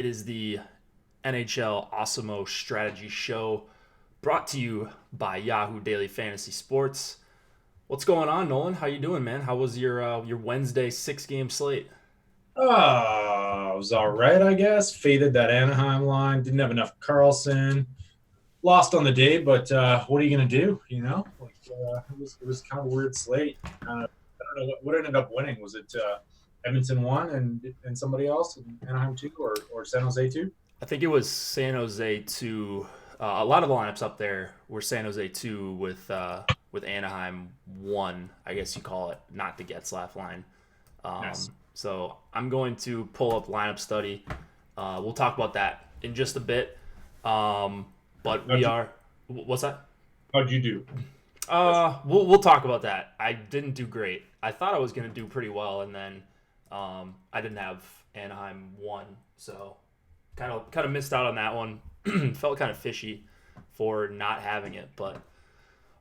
It is the NHL Awesemo Strategy Show brought to you by Yahoo Daily Fantasy Sports. What's going on, Nolan? How you doing, man? How was your Wednesday 6 game slate? It was all right, I guess. Faded that Anaheim line. Didn't have enough Carlson. Lost on the day, but what are you gonna do? It was kind of a weird slate. I don't know what ended up winning. Was it Edmonton one and somebody else, and Anaheim two, or San Jose two? I think it was San Jose 2. A lot of the lineups up there were San Jose 2 with Anaheim 1, I guess you call it, not the Getzlaff line. Yes. So I'm going to pull up lineup study. We'll talk about that in just a bit. But we How'd you are. What's that? how'd you do? Yes. We'll talk about that. I didn't do great. I thought I was gonna do pretty well, and then I didn't have Anaheim 1, so kind of missed out on that one. Felt kind of fishy for not having it, but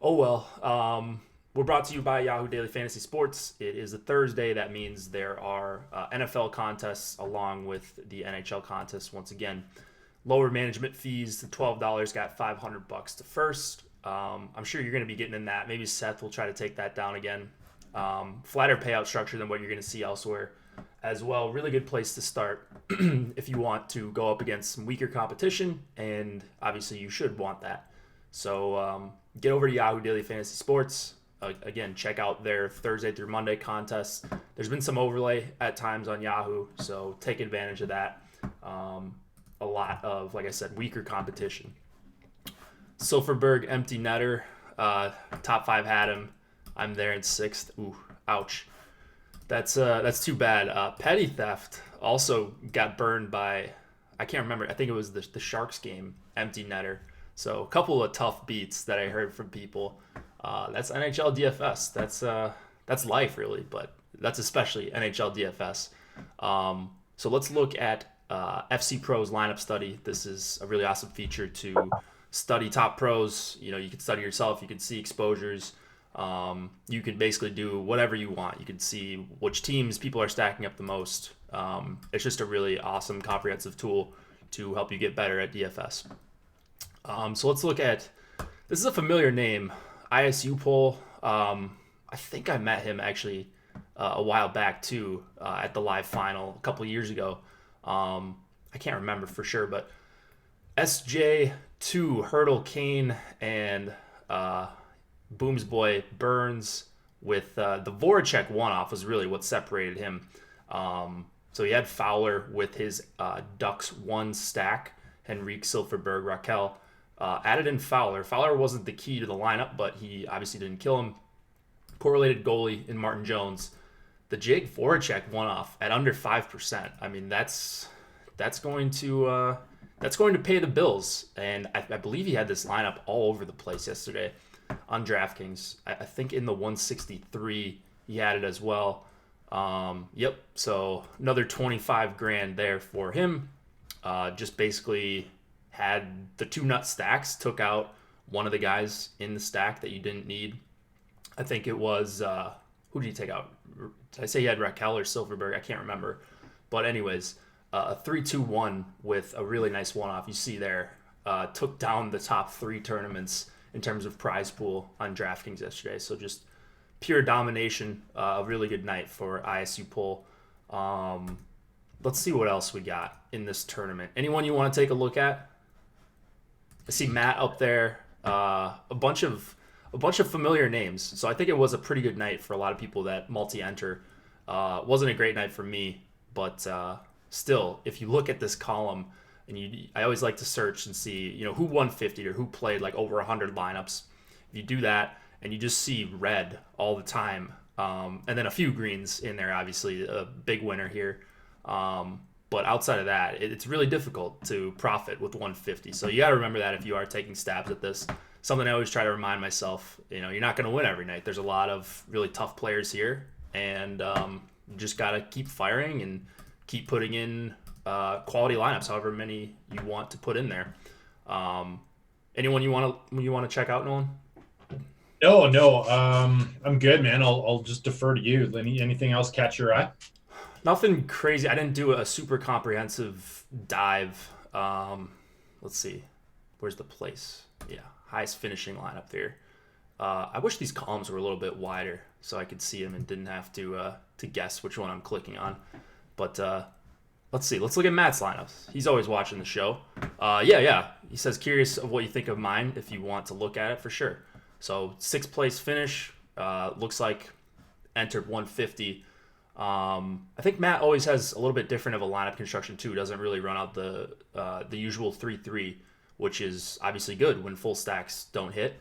oh well. We're brought to you by Yahoo Daily Fantasy Sports. It is a Thursday. That means there are NFL contests along with the NHL contests. Once again, lower management fees. The $12 got $500 to first. I'm sure you're going to be getting in that. Maybe Seth will try to take that down again. Flatter payout structure than what you're going to see elsewhere as well. Really good place to start if you want to go up against some weaker competition, and obviously you should want that. So get over to Yahoo Daily Fantasy Sports. Again, check out their Thursday through Monday contests. There's been some overlay at times on Yahoo, so take advantage of that. A lot of, like I said, weaker competition. Silverberg, empty netter. Top five had him. I'm there in sixth. Ooh, ouch. That's too bad. Petty theft also got burned by, I can't remember. I think it was the Sharks game. Empty netter. So a couple of tough beats that I heard from people. That's NHL DFS. That's life really, but that's especially NHL DFS. So let's look at FC Pro's lineup study. This is a really awesome feature to study top pros. You know, you can study yourself. You can see exposures. You can basically do whatever you want. You can see which teams people are stacking up the most. It's just a really awesome, comprehensive tool to help you get better at DFS. So let's look at, this is a familiar name, ISU poll. I think I met him actually a while back too at the live final a couple years ago. I can't remember for sure, but SJ2, Hurdle, Kane, and Booms Boy Burns with the Voracek one-off was really what separated him. So he had Fowler with his Ducks 1 stack, Henrique, Silverberg, Raquel. Added in Fowler. Fowler wasn't the key to the lineup, but he obviously didn't kill him. Correlated goalie in Martin Jones. The Jake Voracek one-off at under 5%. I mean, that's going to pay the bills. And I believe he had this lineup all over the place yesterday on Draftkings. I think in the 163 he had it as well. Yep. So another 25 grand there for him. Just basically had the two nut stacks, took out one of the guys in the stack that you didn't need. I think it was who did he take out? Did I say he had Raquel or Silverberg? I can't remember. But anyways, a 3-2-1 with a really nice one-off. You see there, took down the top 3 tournaments in terms of prize pool on DraftKings yesterday. So just pure domination. A really good night for ISU poll. Let's see what else we got in this tournament. Anyone you want to take a look at? I see Matt up there. A bunch of familiar names. So I think it was a pretty good night for a lot of people that multi-enter. Wasn't a great night for me, but still, if you look at this column, and I always like to search and see, who won 50 or who played like over 100 lineups. If you do that and you just see red all the time, and then a few greens in there, obviously a big winner here. But outside of that, it's really difficult to profit with 150. So you got to remember that if you are taking stabs at this. Something I always try to remind myself, you're not going to win every night. There's a lot of really tough players here, and you just got to keep firing and keep putting in quality lineups, however many you want to put in there. Anyone you want to check out, Nolan? No. I'm good, man. I'll just defer to you. Anything else catch your eye? Nothing crazy. I didn't do a super comprehensive dive. Let's see. Where's the place? Yeah, highest finishing lineup there. I wish these columns were a little bit wider so I could see them and didn't have to guess which one I'm clicking on. But let's see. Let's look at Matt's lineups. He's always watching the show. Yeah. He says, curious of what you think of mine if you want to look at it for sure. So 6th place finish. Looks like entered 150. I think Matt always has a little bit different of a lineup construction too. Doesn't really run out the usual 3-3, which is obviously good when full stacks don't hit.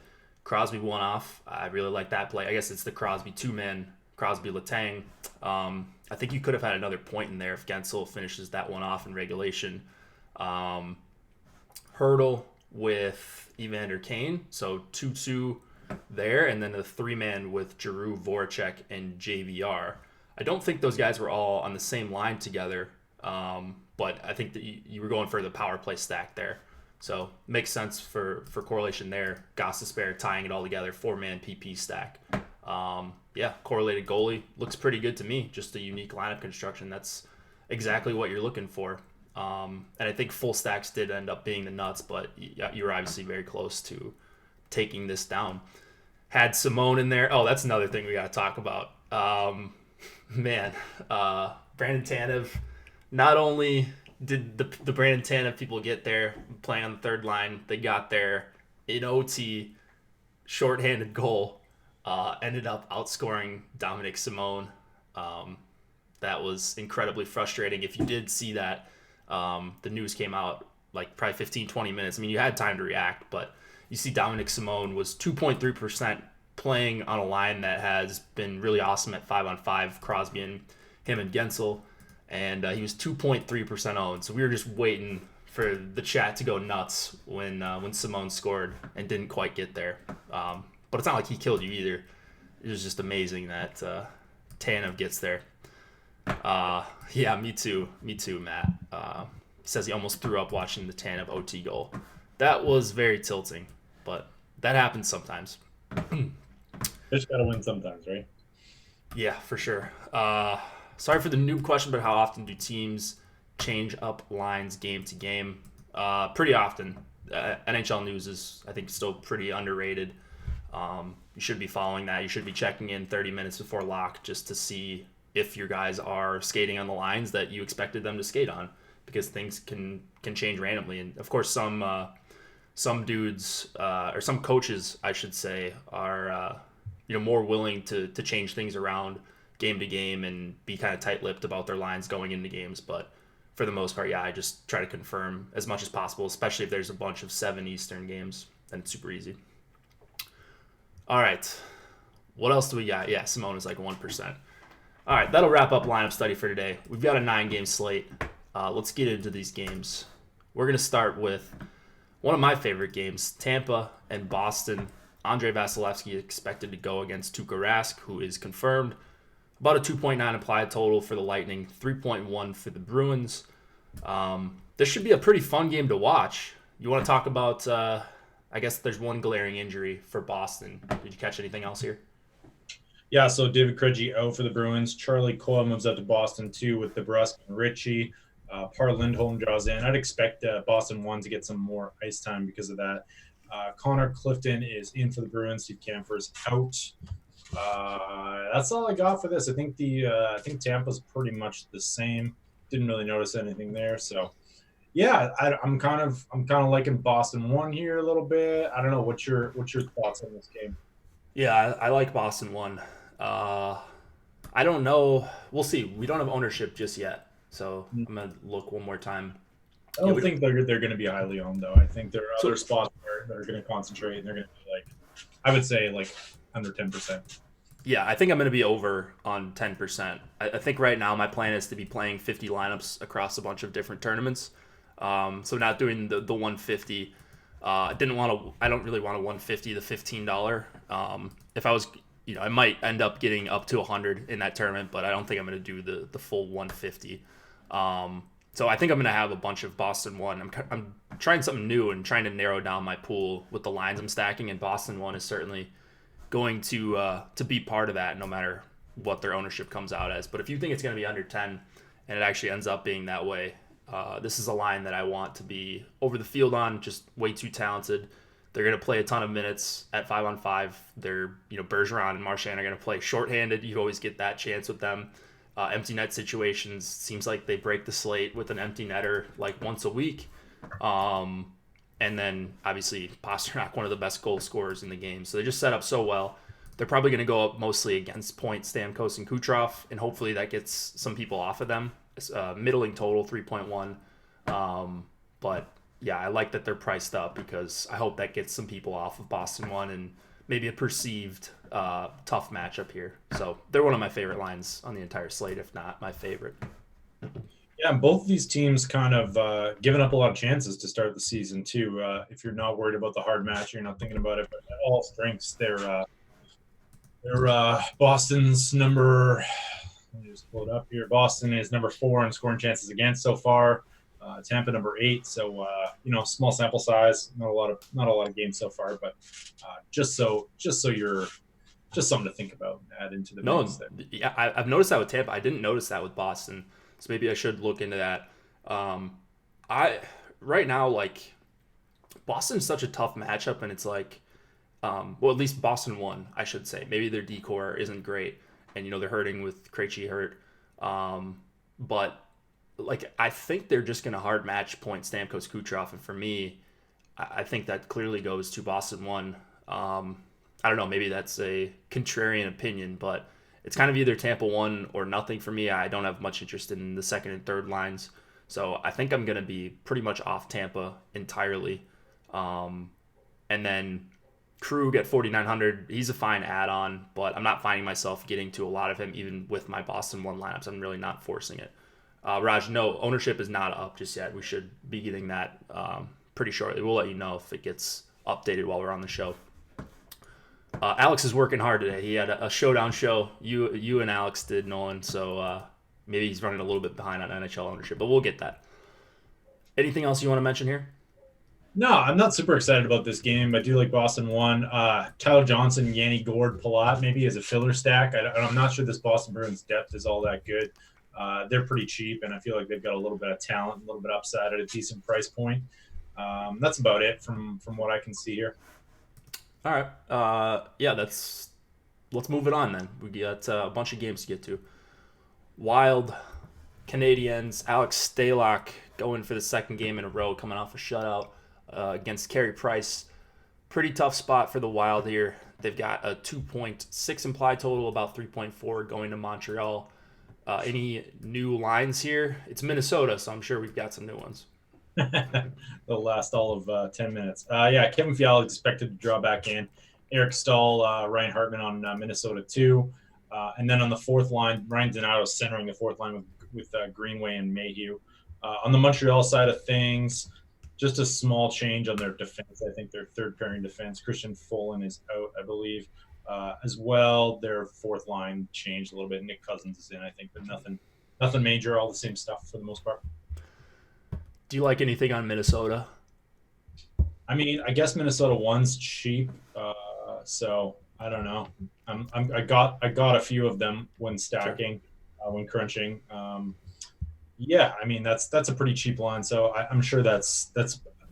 Crosby one off. I really like that play. I guess it's the Crosby 2-man, Crosby Letang. I think you could have had another point in there if Gensel finishes that one off in regulation. Hurdle with Evander Kane, so 2-2 there, and then the 3-man with Giroux, Voracek, and JVR. I don't think those guys were all on the same line together, but I think that you were going for the power play stack there. So makes sense for correlation there. Gostisbehere tying it all together, 4-man PP stack. Correlated goalie looks pretty good to me. Just a unique lineup construction. That's exactly what you're looking for. And I think full stacks did end up being the nuts, but you were obviously very close to taking this down. Had Simone in there. Oh, that's another thing we got to talk about. Brandon Tanev, not only did the Brandon Tanev people get there playing on the third line, they got there in OT, shorthanded goal, ended up outscoring Dominic Simone. That was incredibly frustrating. If you did see that, the news came out like probably 15, 20 minutes. I mean, you had time to react, but you see Dominic Simone was 2.3% playing on a line that has been really awesome at 5-on-5, Crosby and him and Gensel, and he was 2.3% owned. So we were just waiting for the chat to go nuts when Simone scored and didn't quite get there. But it's not like he killed you either. It was just amazing that Tanev gets there. Me too, Matt. Says he almost threw up watching the Tanev OT goal. That was very tilting, but that happens sometimes. Just gotta win sometimes, right? Yeah, for sure. Sorry for the noob question, but how often do teams change up lines game to game? Pretty often. NHL news is, I think, still pretty underrated. You should be following that. You should be checking in 30 minutes before lock just to see if your guys are skating on the lines that you expected them to skate on, because things can change randomly. And of course, some dudes or some coaches, I should say, are more willing to change things around game to game and be kind of tight-lipped about their lines going into games. But for the most part, I just try to confirm as much as possible, especially if there's a bunch of 7 Eastern games. Then it's super easy. All right. What else do we got? Yeah, Simone is like 1%. All right, that'll wrap up lineup study for today. We've got a 9-game slate. Let's get into these games. We're going to start with one of my favorite games, Tampa and Boston. Andrei Vasilevsky expected to go against Tuukka Rask, who is confirmed. About a 2.9 implied total for the Lightning, 3.1 for the Bruins. This should be a pretty fun game to watch. You want to talk about, I guess there's one glaring injury for Boston. Did you catch anything else here? Yeah, so David Krejci out for the Bruins. Charlie Coyle moves up to Boston 2 with DeBrusk and Ritchie. Par Lindholm draws in. I'd expect Boston 1 to get some more ice time because of that. Connor Clifton is in for the Bruins. Steve Kampfer's out. That's all I got for this. I think Tampa's pretty much the same. Didn't really notice anything there. So, yeah, I'm kind of liking Boston 1 here a little bit. I don't know. What's your thoughts on this game? Yeah, I like Boston 1. I don't know. We'll see. We don't have ownership just yet. So I'm going to look one more time. I don't think they're going to be highly owned, though. I think there are other spots where they're going to concentrate, and they're going to be I would say, under 10%. Yeah, I think I'm going to be over on 10%. I think right now my plan is to be playing 50 lineups across a bunch of different tournaments. So not doing the 150. I don't really want a 150, the $15. If I was, I might end up getting up to 100 in that tournament, but I don't think I'm going to do the full 150. So I think I'm going to have a bunch of Boston 1. I'm trying something new and trying to narrow down my pool with the lines I'm stacking, and Boston 1 is certainly going to be part of that no matter what their ownership comes out as. But if you think it's going to be under 10, and it actually ends up being that way. This is a line that I want to be over the field on, just way too talented. They're going to play a ton of minutes at 5-on-5. They're, Bergeron and Marchand are going to play shorthanded. You always get that chance with them. Empty net situations, seems like they break the slate with an empty netter like once a week. And then obviously Pasternak, one of the best goal scorers in the game. So they just set up so well. They're probably going to go up mostly against Point, Stamkos, and Kucherov, and hopefully that gets some people off of them. Middling total, 3.1. But yeah, I like that they're priced up because I hope that gets some people off of Boston 1 and maybe a perceived tough matchup here. So they're one of my favorite lines on the entire slate, if not my favorite. Yeah, both of these teams kind of given up a lot of chances to start the season too. If you're not worried about the hard match, you're not thinking about it. But at all strengths, they're Boston's number. Let me just pull it up here. Boston is number 4 in scoring chances against so far. Tampa number 8. So small sample size, not a lot of games so far, but just something to think about and add into the mix there. Yeah, I've noticed that with Tampa. I didn't notice that with Boston. So maybe I should look into that. Right now, like, Boston's such a tough matchup, and it's like, at least Boston won, I should say. Maybe their decor isn't great, and they're hurting with Krejci hurt. But like, I think they're just gonna hard match Point, Stamkos, Kucherov, and for me, I think that clearly goes to Boston 1. I don't know, maybe that's a contrarian opinion, but it's kind of either Tampa 1 or nothing for me. I don't have much interest in the second and third lines. So I think I'm going to be pretty much off Tampa entirely. And then Krug at 4,900, he's a fine add-on, but I'm not finding myself getting to a lot of him even with my Boston 1 lineups. I'm really not forcing it. Raj, no, ownership is not up just yet. We should be getting that pretty shortly. We'll let you know if it gets updated while we're on the show. Alex is working hard today. He had a showdown show. You and Alex did, Nolan. So maybe he's running a little bit behind on NHL ownership, but we'll get that. Anything else you want to mention here? No, I'm not super excited about this game. I do like Boston 1. Tyler Johnson, Yanni Gourde, Palat maybe as a filler stack. I'm not sure this Boston Bruins depth is all that good. They're pretty cheap, and I feel like they've got a little bit of talent, a little bit upside at a decent price point. That's about it from what I can see here. All right. Let's move it on then. We got a bunch of games to get to. Wild, Canadiens, Alex Stalock going for the second game in a row, coming off a shutout against Carey Price. Pretty tough spot for the Wild here. They've got a 2.6 implied total, about 3.4 going to Montreal. Any new lines here? It's Minnesota, so I'm sure we've got some new ones. They'll last all of 10 minutes. Kevin Fiala expected to draw back in. Eric Stahl, Ryan Hartman on Minnesota 2. And then on the fourth line, Ryan Donato centering the fourth line with Greenway and Mayhew. On the Montreal side of things, just a small change on their defense. I think their third pairing defense, Christian Folin is out, I believe. As well, their fourth line changed a little bit. Nick Cousins is in, I think, but nothing major, all the same stuff for the most part. Do you like anything on Minnesota? I mean, I guess Minnesota 1's cheap, so I don't know. I got a few of them when stacking, when crunching. I mean that's a pretty cheap line, so I'm sure that's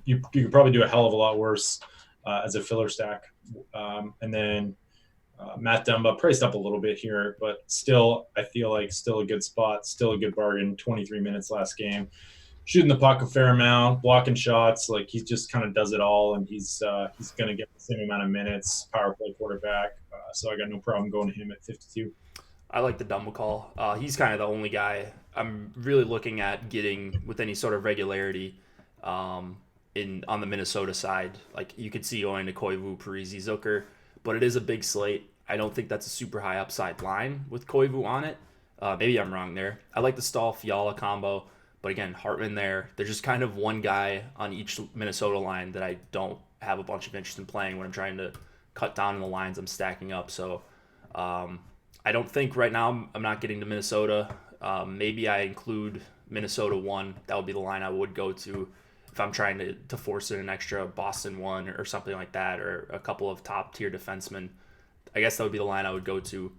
you could probably do a hell of a lot worse as a filler stack. And then Matt Dumba priced up a little bit here, but still, I feel like still a good spot, still a good bargain. 23 minutes last game. Shooting the puck a fair amount, blocking shots, like he just kind of does it all, and he's going to get the same amount of minutes, power play quarterback, so I got no problem going to him at 52. I like the Dumba call. He's kind of the only guy I'm really looking at getting with any sort of regularity on the Minnesota side. Like, you could see going to Koivu, Parise, Zucker, but it is a big slate. I don't think that's a super high upside line with Koivu on it. Maybe I'm wrong there. I like the Stahl-Fiala combo. But again, Hartman there. There's just kind of one guy on each Minnesota line that I don't have a bunch of interest in playing when I'm trying to cut down on the lines I'm stacking up. So I don't think right now I'm not getting to Minnesota. Maybe I include Minnesota 1. That would be the line I would go to if I'm trying to force in an extra Boston 1 or something like that, or a couple of top-tier defensemen. I guess that would be the line I would go to.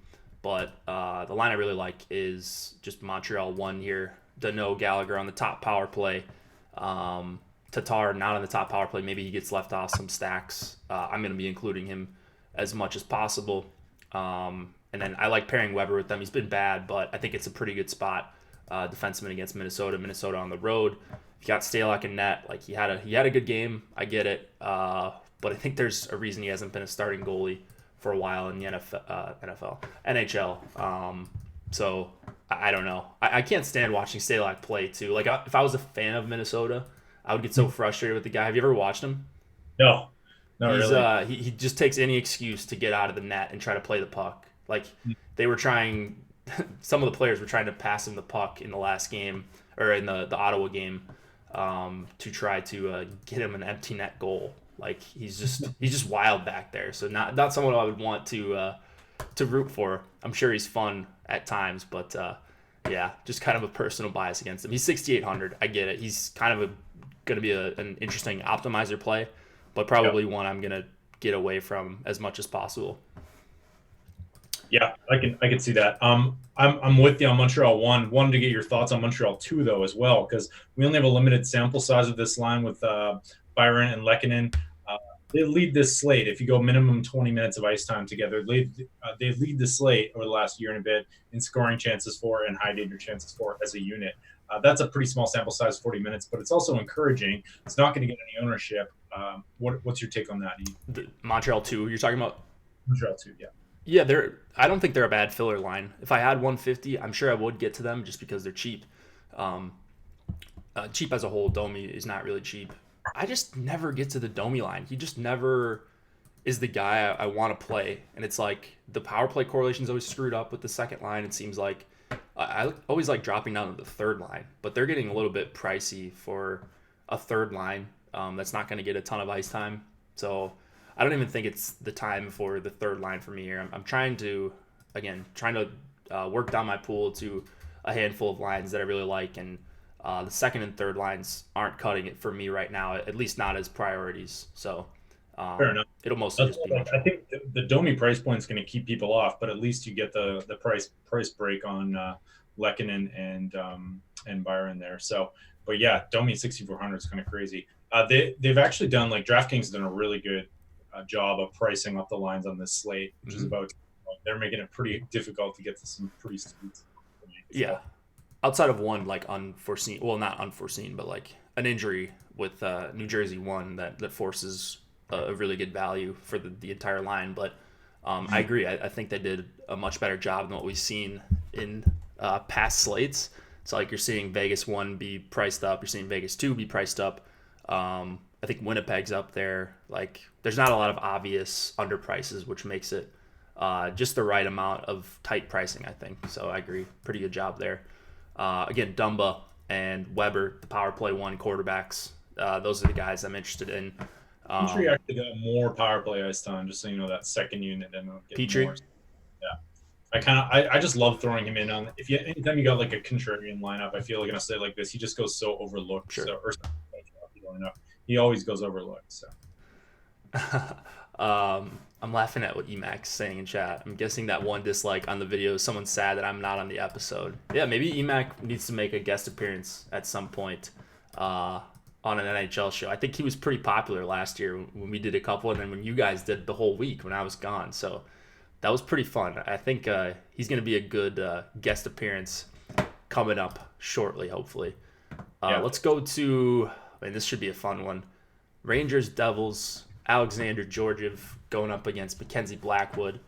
But the line I really like is just Montreal 1 here. Dano, Gallagher on the top power play. Tatar not on the top power play. Maybe he gets left off some stacks. I'm going to be including him as much as possible. And then I like pairing Weber with them. He's been bad, but I think it's a pretty good spot. Defenseman against Minnesota. Minnesota on the road. If you got Stalock in net, like he had a good game. I get it, but I think there's a reason he hasn't been a starting goalie for a while in the NHL. So I don't know. I can't stand watching Stalock play too. Like if I was a fan of Minnesota, I would get so frustrated with the guy. Have you ever watched him? No, not really. He just takes any excuse to get out of the net and try to play the puck. Like they were trying, some of the players were trying to pass him the puck in the last game or in the Ottawa game to try to get him an empty net goal. Like he's just wild back there. So not someone I would want to root for. I'm sure he's fun at times, but yeah, just kind of a personal bias against him. He's 6,800. I get it. He's kind of going to be an interesting optimizer play, but probably one I'm going to get away from as much as possible. Yeah, I can see that. I'm with you on Montreal 1. Wanted to get your thoughts on Montreal 2 though as well, because we only have a limited sample size of this line with Byron and Lehkonen. They lead this slate. If you go minimum 20 minutes of ice time together, they lead the slate over the last year and a bit in scoring chances for and high danger chances for as a unit. That's a pretty small sample size, 40 minutes, but it's also encouraging. It's not going to get any ownership. What's your take on that? The Montreal 2, you're talking about? Montreal 2, yeah. Yeah, I don't think they're a bad filler line. If I had 150, I'm sure I would get to them just because they're cheap. Cheap as a whole, Domi is not really cheap. I just never get to the Domi line. He just never is the guy I want to play. And it's like the power play correlation is always screwed up with the second line. It seems like I always like dropping down to the third line, but they're getting a little bit pricey for a third line that's not going to get a ton of ice time. So I don't even think it's the time for the third line for me here. I'm trying to work down my pool to a handful of lines that I really like, and the second and third lines aren't cutting it for me right now, at least not as priorities. So fair enough. It'll mostly just be I think the Domi price point is going to keep people off, but at least you get the price break on Lehkonen and Byron there. So, but yeah, Domi 6,400 is kind of crazy. They've actually done, like, DraftKings has done a really good job of pricing up the lines on this slate, which is about, they're making it pretty difficult to get to some pretty steep. Yeah. Outside of one, like, unforeseen, well, not unforeseen, but like an injury with New Jersey 1 that forces a really good value for the entire line. But I agree. I think they did a much better job than what we've seen in past slates. So, like, you're seeing Vegas 1 be priced up. You're seeing Vegas 2 be priced up. I think Winnipeg's up there. Like, there's not a lot of obvious underprices, which makes it just the right amount of tight pricing, I think. So I agree. Pretty good job there. Again, Dumba and Weber, the power play 1 quarterbacks. Those are the guys I'm interested in. Petrie actually got more power play ice time, just so you know, that second unit. And Petrie? More. Yeah. I just love throwing him in on. Anytime you got like a contrarian lineup, I feel like in a state like this, he just goes so overlooked. Sure. He always goes overlooked. So. I'm laughing at what Emac's saying in chat. I'm guessing that one dislike on the video is someone sad that I'm not on the episode. Yeah, maybe Emac needs to make a guest appearance at some point on an NHL show. I think he was pretty popular last year when we did a couple, and then when you guys did the whole week when I was gone. So that was pretty fun. I think he's going to be a good guest appearance coming up shortly, hopefully. Let's go to, this should be a fun one. Rangers, Devils, Alexander Georgiev going up against Mckenzie Blackwood.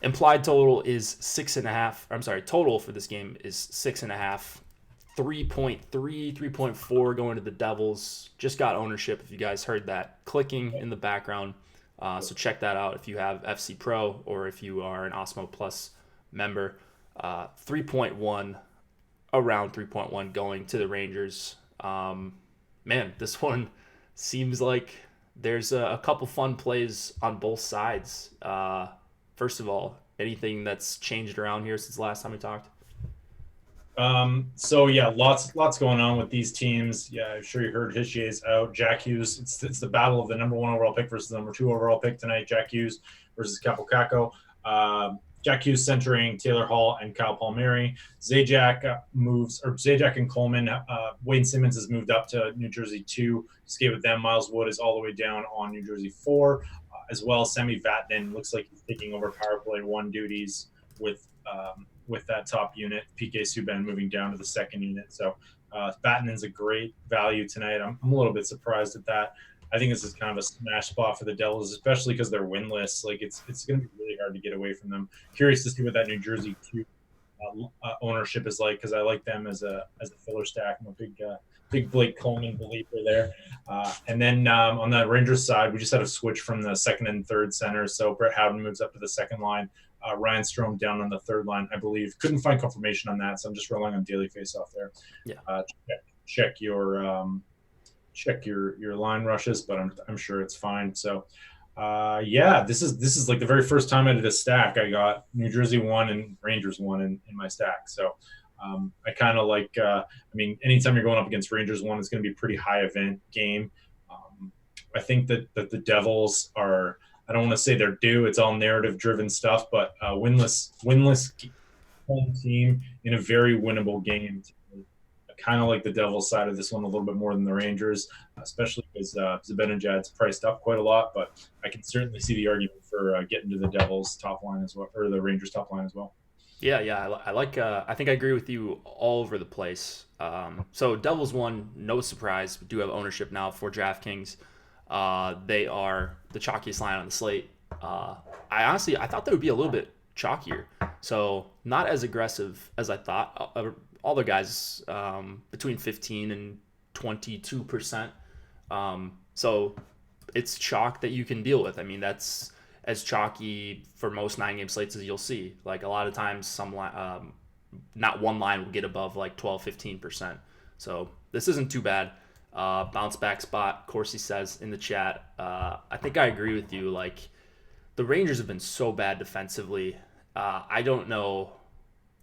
Implied total is 6.5. I'm sorry, total for this game is 6.5. 3.3, 3.4 going to the Devils. Just got ownership, if you guys heard that clicking in the background. So check that out if you have FC Pro or if you are an Osmo Plus member. 3.1, around 3.1 going to the Rangers. Man, this one seems like there's a couple fun plays on both sides. First of all, anything that's changed around here since the last time we talked? So yeah, lots going on with these teams. Yeah, I'm sure you heard Hishier's out. Jack Hughes. It's the battle of the number 1 overall pick versus the number 2 overall pick tonight. Jack Hughes versus Capo Caco. Jack Hughes centering Taylor Hall and Kyle Palmieri. Zajac and Coleman. Wayne Simmons has moved up to New Jersey 2. Skate with them. Miles Wood is all the way down on New Jersey 4. As well, Semi Vatanen looks like he's taking over power play 1 duties with that top unit. PK Subban moving down to the second unit. So Vatanen's a great value tonight. I'm a little bit surprised at that. I think this is kind of a smash spot for the Devils, especially because they're winless. Like it's going to be really hard to get away from them. Curious to see what that New Jersey 2 ownership is like, because I like them as a filler stack. I'm a big Blake Coleman believer there. And then on the Rangers side, we just had a switch from the second and third center. So Brett Howden moves up to the second line. Ryan Strome down on the third line, I believe. Couldn't find confirmation on that, so I'm just relying on daily faceoff there. Yeah. Check your line rushes, but I'm sure it's fine. So this is like the very first time I did a stack. I got New Jersey 1 and Rangers 1 in my stack. So I kind of like. Anytime you're going up against Rangers 1, it's going to be a pretty high event game. I think that the Devils are. I don't want to say they're due. It's all narrative-driven stuff, but winless home team in a very winnable game. I kind of like the Devils side of this one a little bit more than the Rangers, especially because Zibanejad's priced up quite a lot. But I can certainly see the argument for getting to the Devils top line as well, or the Rangers top line as well. Yeah. I like. I think I agree with you all over the place. So Devils 1, no surprise. We do have ownership now for DraftKings. They are the chalkiest line on the slate. I thought they would be a little bit chalkier. So not as aggressive as I thought. All the guys between 15 and 22%. So it's chalk that you can deal with. I mean, that's as chalky for most 9-game slates as you'll see. Like a lot of times, not one line will get above like 12-15%. So this isn't too bad. Bounce back spot, Corsi says in the chat. I think I agree with you. Like the Rangers have been so bad defensively. I don't know.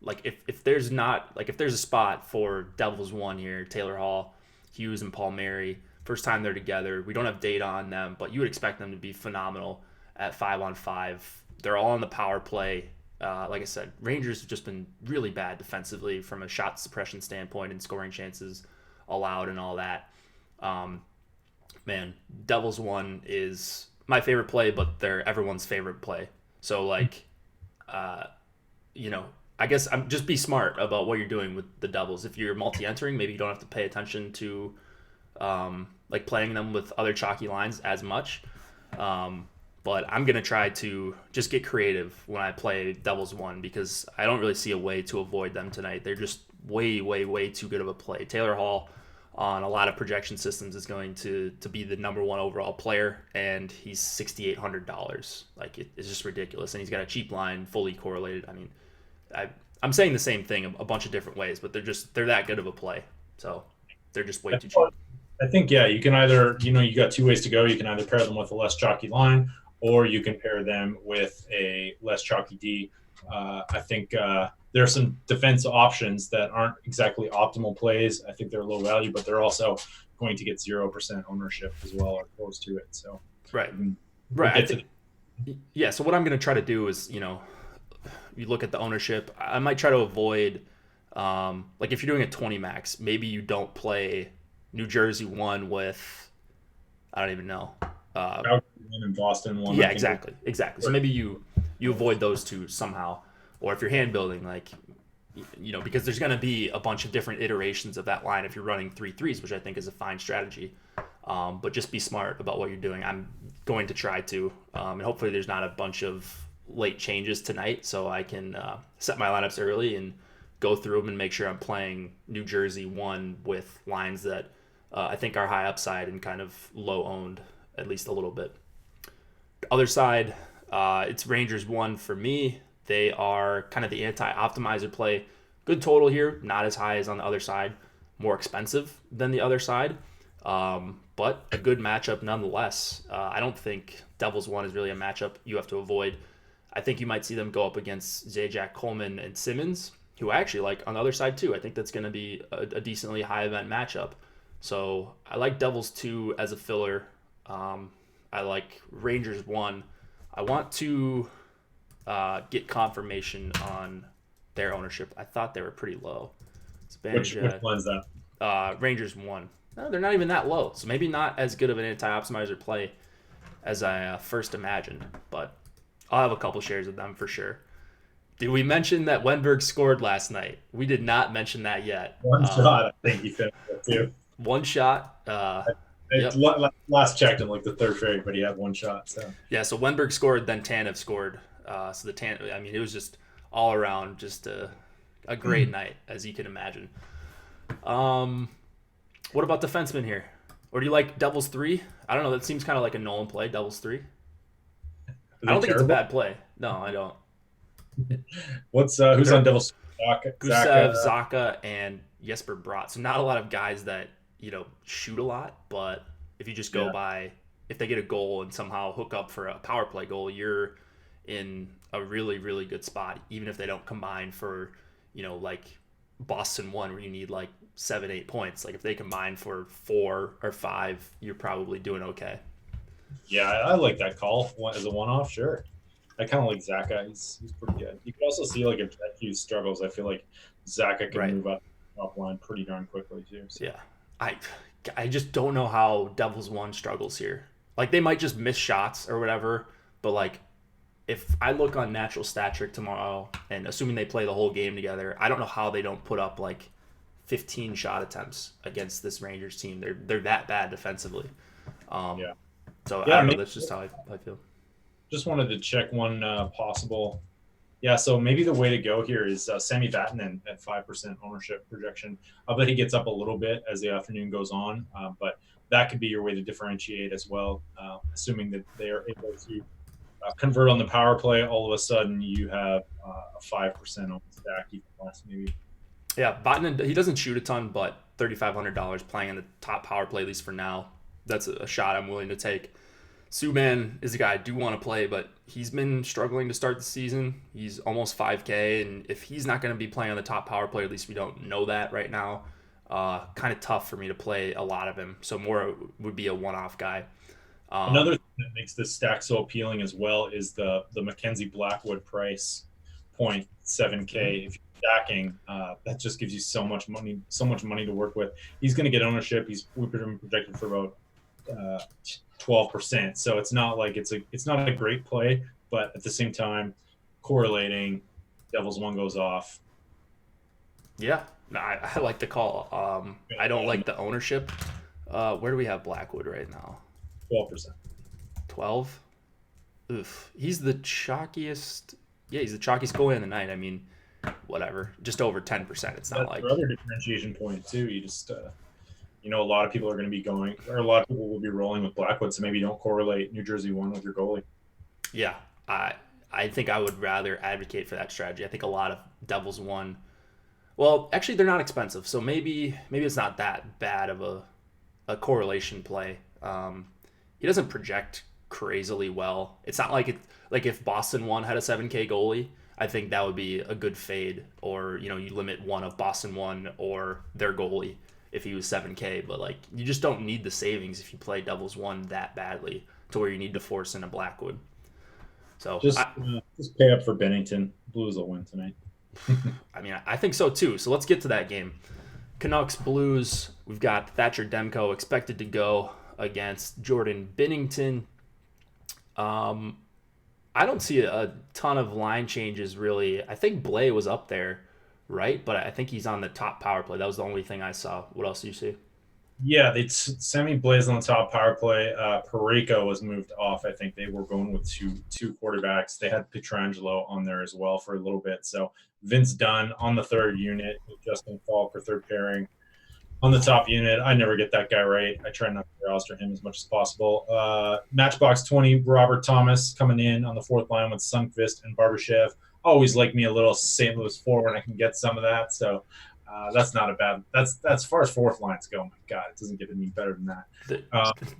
Like if there's a spot for Devils 1 here, Taylor Hall, Hughes, and Palmieri, first time they're together. We don't have data on them, but you would expect them to be phenomenal at 5-on-5. They're all on the power play. Like I said, Rangers have just been really bad defensively from a shot suppression standpoint and scoring chances allowed and all that. Devils 1 is my favorite play, but they're everyone's favorite play. So like, I guess just be smart about what you're doing with the Devils. If you're multi-entering, maybe you don't have to pay attention to like playing them with other chalky lines as much. But I'm going to try to just get creative when I play Devils 1 because I don't really see a way to avoid them tonight. They're just way, way, way too good of a play. Taylor Hall on a lot of projection systems is going to be the number 1 overall player, and he's $6,800. Like it's just ridiculous, and he's got a cheap line, fully correlated. I mean, I'm saying the same thing a bunch of different ways, but they're that good of a play, so they're just way too cheap. I think you can either you got 2 ways to go. You can either pair them with a less chalky line, or you can pair them with a less chalky D. I think there are some defense options that aren't exactly optimal plays. I think they're low value, but they're also going to get 0% ownership as well, or close to it. So right. So what I'm going to try to do is, you look at the ownership. I might try to avoid, like if you're doing a 20 max, maybe you don't play New Jersey 1 with, I don't even know. And Boston 1. Yeah, exactly. So maybe you avoid those two somehow. Or if you're hand building, like, because there's going to be a bunch of different iterations of that line if you're running 3-3s, which I think is a fine strategy. But just be smart about what you're doing. I'm going to try to. And hopefully there's not a bunch of late changes tonight so I can set my lineups early and go through them and make sure I'm playing New Jersey 1 with lines that I think are high upside and kind of low owned, at least a little bit. Other side, it's Rangers 1 for me. They are kind of the anti-optimizer play. Good total here, not as high as on the other side. More expensive than the other side, but a good matchup nonetheless. I don't think Devils 1 is really a matchup you have to avoid. I think you might see them go up against Zajac, Coleman, and Simmons, who I actually like on the other side too. I think that's going to be a decently high event matchup. So I like Devils 2 as a filler. I like Rangers 1. I want to get confirmation on their ownership. I thought they were pretty low. Which one's that? Rangers 1. No, they're not even that low. So maybe not as good of an anti-optimizer play as I first imagined. But I'll have a couple shares of them for sure. Did we mention that Wenberg scored last night? We did not mention that yet. One shot, I think he finished it too. One shot. Yep. Last checked in like the third trade, but he had one shot. So yeah, so Wenberg scored, then Tanev scored. So it was just all around just a great night, as you can imagine. What about defensemen here? Or do you like Devils 3? I don't know. That seems kind of like a Nolan play, Devils 3. I don't think it's a bad play. No, I don't. Who's on Devils? Gusev, Zacha, and Jesper Bratt. So not a lot of guys that, shoot a lot, but if you just go by, if they get a goal and somehow hook up for a power play goal, you're in a really, really good spot, even if they don't combine for, like Boston 1 where you need like 7-8 points. Like if they combine for 4 or 5, you're probably doing okay. Yeah, I like that call as a one-off. Sure, I kind of like Zacha. He's pretty good. You can also see like if Hughes struggles, I feel like Zacha can move up top line pretty darn quickly too. So. Yeah, I just don't know how Devils 1 struggles here. Like they might just miss shots or whatever, but like if I look on Natural Stat Trick tomorrow, and assuming they play the whole game together, I don't know how they don't put up like 15 shot attempts against this Rangers team. They're that bad defensively. So I don't know. That's just how I feel. Just wanted to check one possible. Yeah, so maybe the way to go here is Sami Vatanen at 5% ownership projection. I'll bet he gets up a little bit as the afternoon goes on, but that could be your way to differentiate as well, assuming that they are able to convert on the power play. All of a sudden, you have a 5% on the stack, even less maybe. Yeah, Vatanen, he doesn't shoot a ton, but $3,500 playing in the top power play, at least for now. That's a shot I'm willing to take. Subban is a guy I do want to play, but he's been struggling to start the season. He's almost 5K, and if he's not going to be playing on the top power play, at least we don't know that right now, kind of tough for me to play a lot of him. So more would be a one-off guy. Another thing that makes this stack so appealing as well is the Mckenzie Blackwood price, 0.7K. If you're stacking, that just gives you so much money to work with. He's going to get ownership. We've been projected for about 12%. So it's not like it's not a great play, but at the same time, correlating, Devils 1 goes off. Yeah, no, I like the call. I don't like the ownership. Where do we have Blackwood right now? 12%. 12? Oof. He's the chalkiest. Yeah, he's the chalkiest goalie in the night. I mean, whatever. Just over 10%. It's not like another differentiation point too. You just a lot of people are going to be going, or a lot of people will be rolling with Blackwood, so maybe don't correlate New Jersey 1 with your goalie. Yeah, I think I would rather advocate for that strategy. I think a lot of Devils 1. Well, actually, they're not expensive, so maybe it's not that bad of a correlation play. He doesn't project crazily well. It's not like if Boston 1 had a 7K goalie, I think that would be a good fade, or you limit one of Boston 1 or their goalie if he was 7K, but like you just don't need the savings if you play Devils 1 that badly to where you need to force in a Blackwood. So just pay up for Bennington. Blues will win tonight. I mean, I think so too. So let's get to that game. Canucks Blues. We've got Thatcher Demko expected to go against Jordan Binnington. I don't see a ton of line changes really. I think Blais was up there, right? But I think he's on the top power play. That was the only thing I saw. What else do you see? Yeah, they Sammy Blais on the top power play. Parayko was moved off. I think they were going with two quarterbacks. They had Pietrangelo on there as well for a little bit. So Vince Dunn on the third unit with Justin Falk for third pairing. On the top unit, I never get that guy right. I try not to roster him as much as possible. Matchbox 20, Robert Thomas coming in on the fourth line with Sundqvist and Barbashev. Always like me a little St. Louis forward when I can get some of that. So that's not a bad. That's as far as fourth lines go. My God, it doesn't get any better than that.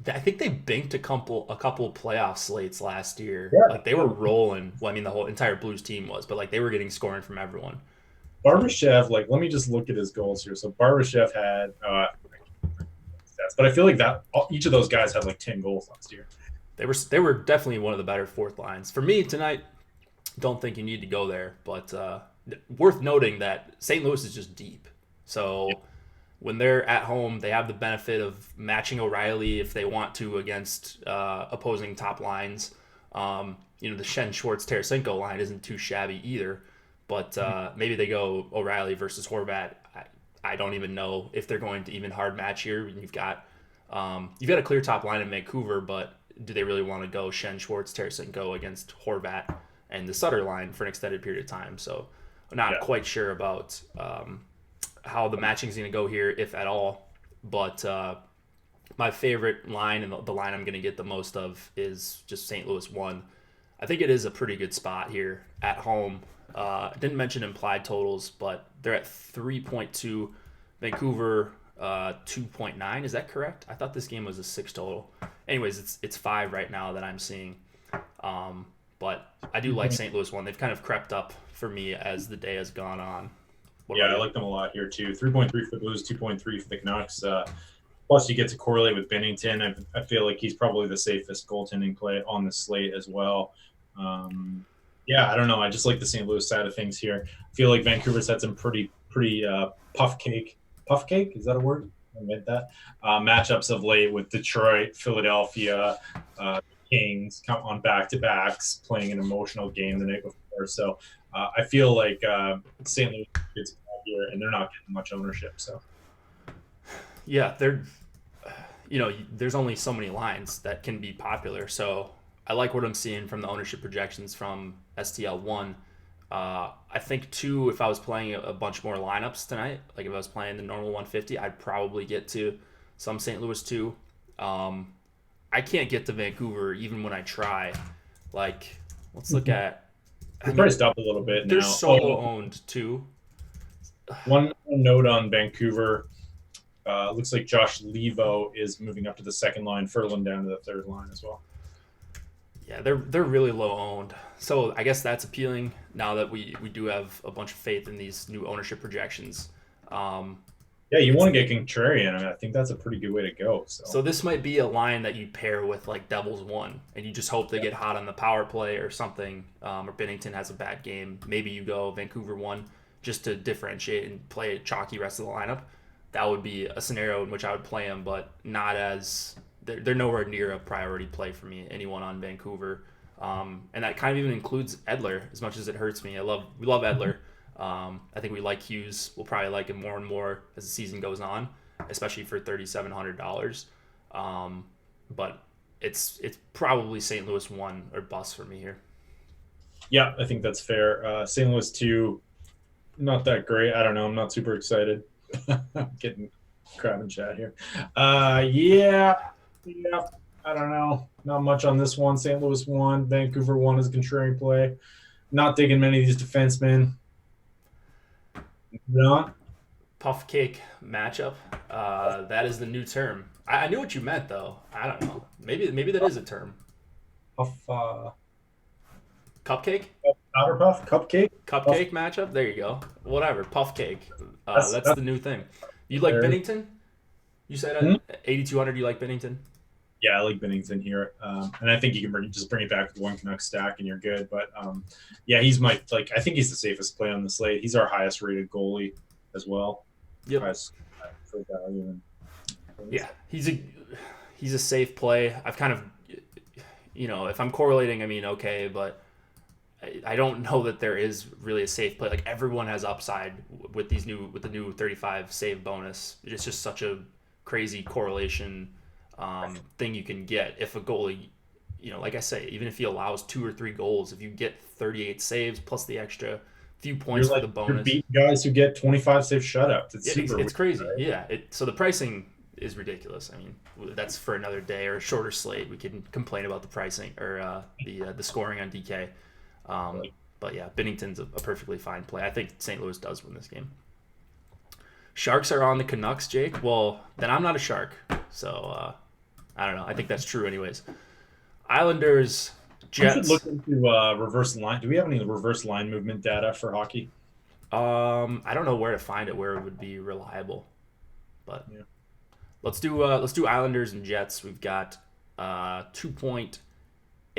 I think they banked a couple playoff slates last year. Yeah. Like they were rolling. Well, I mean, the whole entire Blues team was, but like they were getting scoring from everyone. Barbashev, let me just look at his goals here. So Barbashev had stats, but I feel like that each of those guys had like 10 goals last year. They were definitely one of the better fourth lines. For me tonight, Don't think you need to go there, but worth noting that St. Louis is just deep. So when they're at home, they have the benefit of matching O'Reilly if they want to against opposing top lines. The Shen Schwartz Tarasenko line isn't too shabby either, but maybe they go O'Reilly versus Horvat. I don't even know if they're going to even hard match here. You've got a clear top line in Vancouver, but do they really want to go Shen Schwartz Tarasenko against Horvat and the Sutter line for an extended period of time? So I'm not quite sure about how the matching is going to go here, if at all. But my favorite line and the line I'm going to get the most of is just St. Louis 1. I think it is a pretty good spot here at home. I didn't mention implied totals, but they're at 3.2. Vancouver 2.9. Is that correct? I thought this game was a 6 total. Anyways, it's 5 right now that I'm seeing. But I do like St. Louis 1. They've kind of crept up for me as the day has gone on. I like them a lot here too. 3.3 for the Blues, 2.3 for the Canucks. Plus, you get to correlate with Binnington. I feel like he's probably the safest goaltending play on the slate as well. I don't know. I just like the St. Louis side of things here. I feel like Vancouver's had some pretty puff cake. Puff cake? Is that a word? I made that. Matchups of late with Detroit, Philadelphia, Kings come on back-to-backs, playing an emotional game the night before. So I feel like St. Louis gets here, and they're not getting much ownership. So yeah, there's only so many lines that can be popular. So I like what I'm seeing from the ownership projections from STL1. I think 2, if I was playing a bunch more lineups tonight, like if I was playing the normal 150, I'd probably get to some St. Louis 2. I can't get to Vancouver even when I try. Like, let's look at... It's priced up a little bit now. They're solo owned too. One note on Vancouver. Looks like Josh Levo is moving up to the second line, Furlan down to the third line as well. Yeah, they're really low owned. So I guess that's appealing now that we do have a bunch of faith in these new ownership projections. You want to get contrarian. I think that's a pretty good way to go. So this might be a line that you pair with like Devils 1, and you just hope they get hot on the power play or something, or Binnington has a bad game. Maybe you go Vancouver 1 just to differentiate and play a chalky rest of the lineup. That would be a scenario in which I would play them, but not as... They're nowhere near a priority play for me, anyone on Vancouver. And that kind of even includes Edler, as much as it hurts me. We love Edler. I think we like Hughes. We'll probably like him more and more as the season goes on, especially for $3,700. But it's probably St. Louis 1 or bust for me here. Yeah, I think that's fair. St. Louis 2, not that great. I don't know. I'm not super excited. I'm getting crab and chat here. Yeah, I don't know. Not much on this one. St. Louis 1, Vancouver 1 is a contrarian play. Not digging many of these defensemen. Not. Puff cake matchup. That is the new term. I knew what you meant, though. I don't know. Maybe that is a term. Puff. Cupcake? Powder puff? Cupcake? Cupcake matchup? There you go. Whatever. Puff cake. That's the new thing. You like Binnington? You said at 8,200 you like Binnington? Yeah, I like Binnington here, and I think you can bring it back with one Canuck stack and you're good. But he's I think he's the safest play on the slate. He's our highest rated goalie as well. Yep. For value. Yeah, he's a safe play. I've kind of, if I'm correlating, I mean, okay, but I don't know that there is really a safe play. Like everyone has upside with the new 35 save bonus. It's just such a crazy correlation thing you can get if a goalie, like I say, even if he allows 2 or 3 goals, if you get 38 saves plus the extra few points for the bonus. You're beating guys who get 25 save shutouts. It's crazy. Right? Yeah. So the pricing is ridiculous. I mean, that's for another day or a shorter slate. We can complain about the pricing or the scoring on DK. But yeah, Binnington's a perfectly fine play. I think St. Louis does win this game. Sharks are on the Canucks, Jake. Well, then I'm not a Shark. So I don't know. I think that's true anyways. Islanders, Jets. We should look into reverse line. Do we have any reverse line movement data for hockey? I don't know where to find it, where it would be reliable. But yeah. Let's do Islanders and Jets. We've got 2.8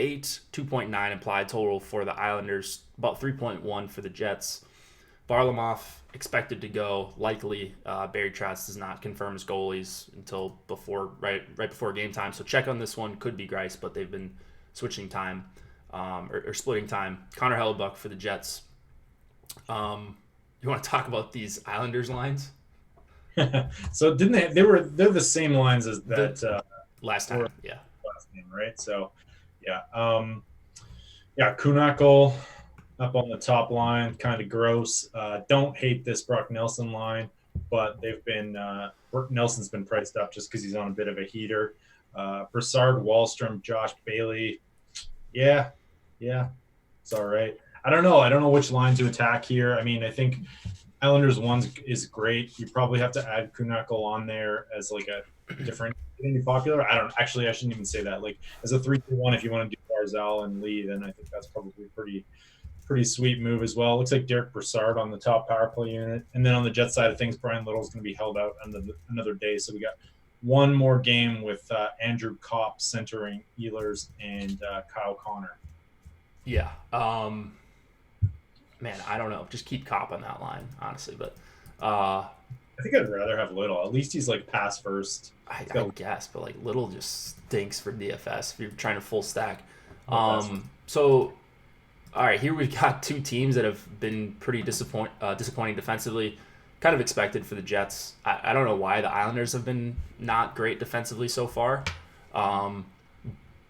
2.9 implied total for the Islanders, about 3.1 for the Jets. Varlamov expected to go. Likely, Barry Trotz does not confirm his goalies until right before game time. So check on this one. Could be Grice, but they've been switching time or splitting time. Connor Hellebuck for the Jets. You want to talk about these Islanders lines? So didn't they're the same lines as that last time, yeah. Last name, right? So yeah. Kuhnhackl up on the top line, kind of gross. Don't hate this Brock Nelson line, but they've been Nelson's been priced up just because he's on a bit of a heater. Brassard, Wallstrom, Josh Bailey. Yeah, it's all right. I don't know which line to attack here. I mean, I think Islanders 1 is great. You probably have to add Kuhnhackl on there as like a different popular. I shouldn't even say that. Like as a 3-2-1, if you want to do Barzal and Lee, then I think that's probably pretty sweet move as well. Looks like Derek Brassard on the top power play unit. And then on the Jet side of things, Brian Little's going to be held out another day. So we got one more game with Andrew Kopp centering Ehlers and Kyle Connor. Yeah. Man, I don't know. Just keep Kopp on that line, honestly. But I think I'd rather have Little. At least he's like pass first. I guess, but like Little just stinks for DFS if you're trying to full stack. So, all right, here we've got two teams that have been pretty disappointing defensively. Kind of expected for the Jets. I don't know why the Islanders have been not great defensively so far.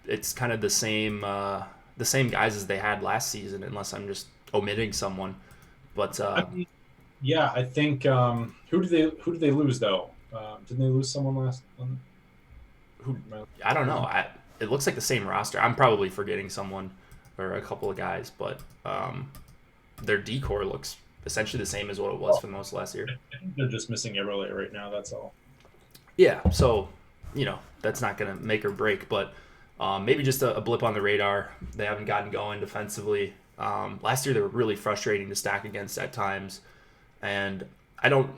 It's kind of the same guys as they had last season, unless I'm just omitting someone. But I think who did they lose though? Didn't they lose someone last? I don't know. It looks like the same roster. I'm probably forgetting someone or a couple of guys, but their decor looks essentially the same as what it was for most last year. I think they're just missing Eberle right now. That's all. Yeah, so that's not going to make or break, but maybe just a blip on the radar. They haven't gotten going defensively. Last year they were really frustrating to stack against at times, and I don't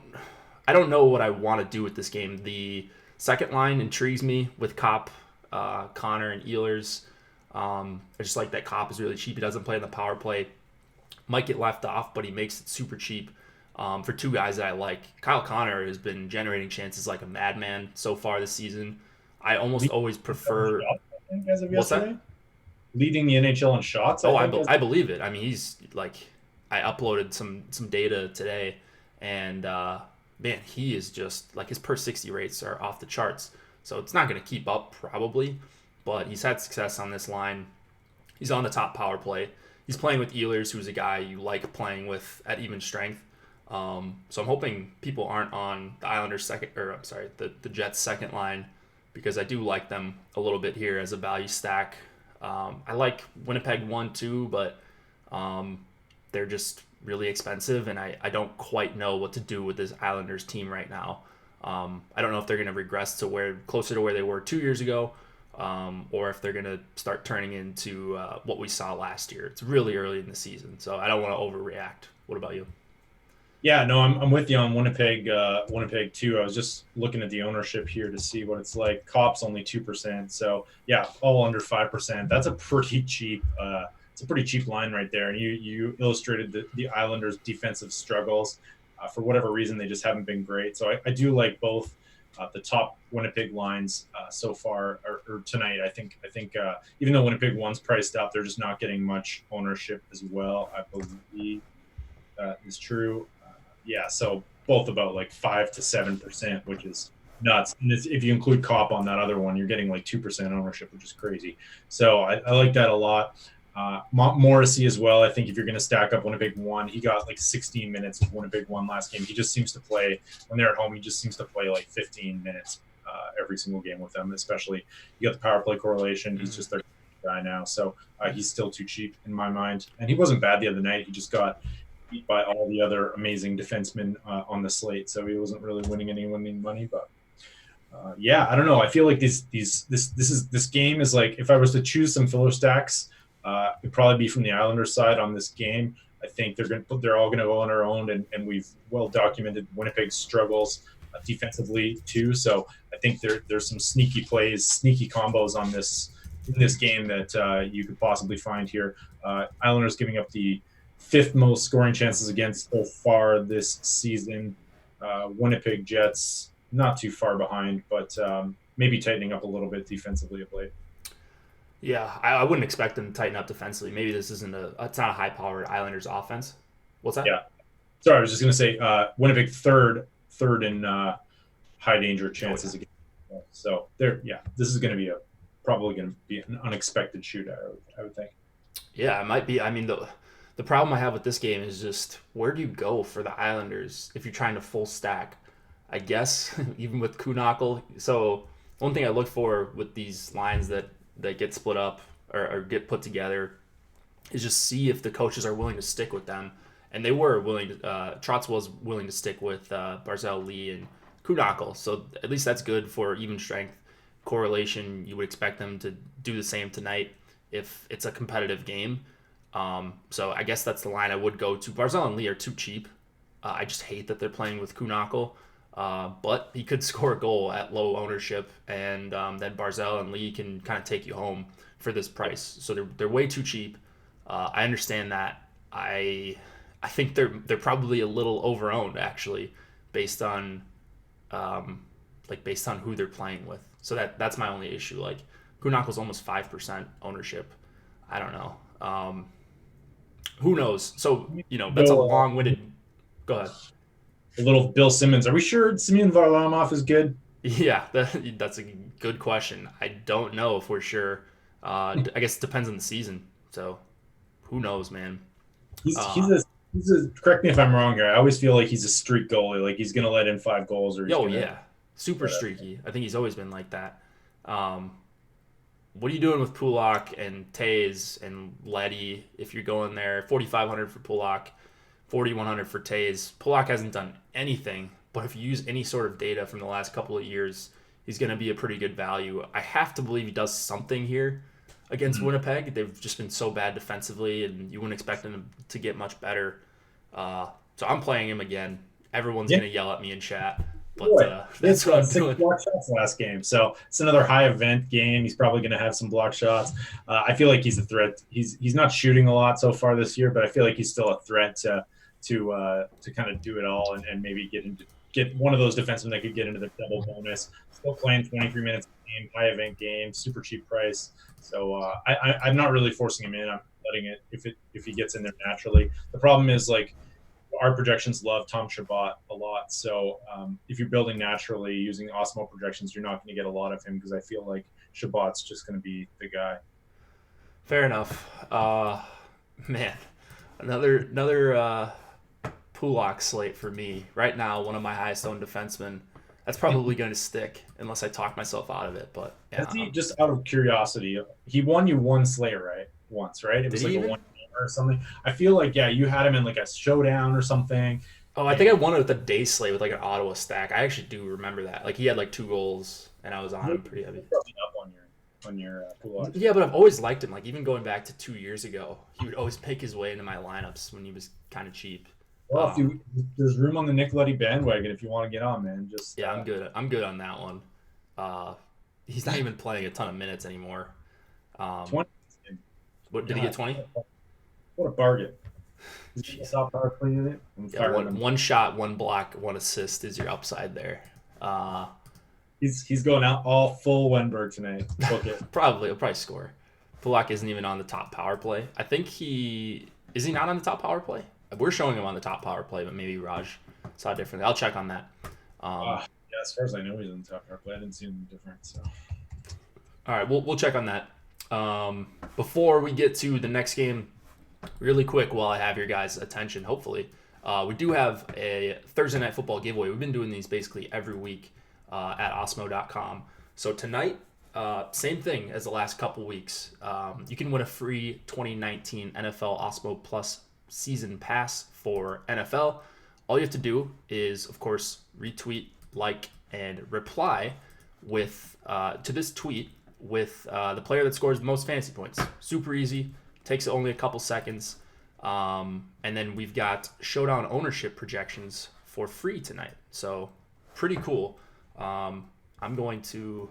know what I want to do with this game. The second line intrigues me with Kopp, Connor, and Ehlers. I just like that Kopp is really cheap. He doesn't play in the power play. Might get left off, but he makes it super cheap for two guys that I like. Kyle Connor has been generating chances like a madman so far this season. I almost always prefer. What's that? Leading the NHL in shots. I believe it. I mean, he's like, I uploaded some data today, and man, he is just like his per 60 rates are off the charts. So it's not going to keep up probably, but he's had success on this line. He's on the top power play. He's playing with Ehlers, who's a guy you like playing with at even strength. So I'm hoping people aren't on the Islanders the Jets second line, because I do like them a little bit here as a value stack. I like Winnipeg 1 too, but they're just really expensive, and I don't quite know what to do with this Islanders team right now. I don't know if they're going to regress to closer to where they were 2 years ago, or if they're going to start turning into what we saw last year. It's really early in the season, so I don't want to overreact. What about you? Yeah, no, I'm with you on Winnipeg. Winnipeg too. I was just looking at the ownership here to see what it's like. Kopp's only 2%, so yeah, all under 5%. That's a pretty cheap. It's a pretty cheap line right there. And you illustrated the Islanders' defensive struggles. For whatever reason, they just haven't been great. So I do like both the top Winnipeg lines so far or tonight. I think even though Winnipeg 1's priced up, they're just not getting much ownership as well. I believe that is true. Yeah, so both about like 5 to 7%, which is nuts. And if you include Kopp on that other one, you're getting like 2% ownership, which is crazy. So I like that a lot. Morrissey as well. I think if you're going to stack up Winnipeg 1, he got like 16 minutes of Winnipeg 1 last game. He just seems to play when they're at home. He just seems to play like 15 minutes every single game with them. Especially you got the power play correlation. He's just their guy now, so he's still too cheap in my mind. And he wasn't bad the other night. He just got beat by all the other amazing defensemen on the slate, so he wasn't really winning any money. But yeah, I don't know. I feel like this game is like, if I was to choose some filler stacks, it'd probably be from the Islanders side on this game. I think they're all going to go on their own, and we've well documented Winnipeg's struggles defensively too. So I think there's some sneaky plays, sneaky combos on this in this game that you could possibly find here. Islanders giving up the 5th most scoring chances against so far this season. Winnipeg Jets not too far behind, but maybe tightening up a little bit defensively of late. Yeah, I wouldn't expect them to tighten up defensively. Maybe this isn't it's not a high-powered Islanders offense. What's that? Yeah. Sorry, I was just going to say Winnipeg third in high danger chances against. So this is going to be probably going to be an unexpected shootout, I would think. Yeah, it might be. I mean, the problem I have with this game is just where do you go for the Islanders if you're trying to full stack? I guess even with Kuhnhackl. So one thing I look for with these lines that get split up or get put together is just see if the coaches are willing to stick with them. And they were willing to. Trotz was willing to stick with Barzal, Lee, and Kuhnhackl. So at least that's good for even strength correlation. You would expect them to do the same tonight if it's a competitive game. So I guess that's the line I would go to. Barzal and Lee are too cheap. I just hate that they're playing with Kuhnhackl. But he could score a goal at low ownership, and then Barzal and Lee can kind of take you home for this price. So they're way too cheap. I understand that. I think they're probably a little overowned actually, based on based on who they're playing with. So that's my only issue. Like Kuhnhackl's almost 5% ownership. I don't know. Who knows? So that's a long-winded. Go ahead. A little Bill Simmons. Are we sure Semyon Varlamov is good? Yeah, that's a good question. I don't know if we're sure. I guess it depends on the season. So who knows, man? He's correct me if I'm wrong here. I always feel like he's a streak goalie. Like he's going to let in 5 goals. Super streaky. I think he's always been like that. What are you doing with Pulock and Tays and Leddy if you're going there? 4,500 for Pulock, 4,100 for Tays. Pulock hasn't done anything, but if you use any sort of data from the last couple of years, he's going to be a pretty good value. I have to believe he does something here against Winnipeg. They've just been so bad defensively, and you wouldn't expect them to get much better. So I'm playing him again. Everyone's going to yell at me in chat. But that's what I'm doing. 6 block shots last game, so it's another high event game. He's probably going to have some block shots. I feel like he's a threat. He's not shooting a lot so far this year, but I feel like he's still a threat to kind of do it all and maybe get one of those defensemen that could get into the double bonus. Still playing 23 minutes a game, high event game, super cheap price. So I'm not really forcing him in. I'm letting it if he gets in there naturally. The problem is like our projections love Tom Chabot a lot. So if you're building naturally using Osmo projections, you're not going to get a lot of him because I feel like Chabot's just going to be the guy. Fair enough. Man, another Pulock slate for me. Right now, one of my highest owned defensemen. That's probably going to stick unless I talk myself out of it. But yeah. Just out of curiosity, he won you one slate, right? Once, right? It was like a 1 or something. I feel like you had him in like a showdown or something. Oh, I think I won it with a day slate with like an Ottawa stack. I actually do remember that. Like he had like 2 goals, and I was on him pretty heavy. Probably up on your Pulock. Yeah, but I've always liked him. Like even going back to 2 years ago, he would always make his way into my lineups when he was kind of cheap. Well, there's room on the Nick Leddy bandwagon if you want to get on, man. I'm good. I'm good on that one. He's not even playing a ton of minutes anymore. 20. What did he get? 20? What a bargain! Top power play in it. One shot, 1 block, 1 assist is your upside there. He's going out all full Wenberg tonight. Okay. He'll probably score. Pulock isn't even on the top power play. I think is he not on the top power play? We're showing him on the top power play, but maybe Raj saw it differently. I'll check on that. As far as I know, he's on the top power play. I didn't see him different. So. All right, we'll check on that. Before we get to the next game, really quick, while I have your guys' attention, hopefully, we do have a Thursday Night Football giveaway. We've been doing these basically every week at osmo.com. So tonight, same thing as the last couple weeks. You can win a free 2019 NFL Osmo Plus season pass for NFL. All you have to do is, of course, retweet, like, and reply with to this tweet with the player that scores the most fantasy points. Super easy. Takes only a couple seconds. And then we've got Showdown ownership projections for free tonight. So pretty cool. I'm going to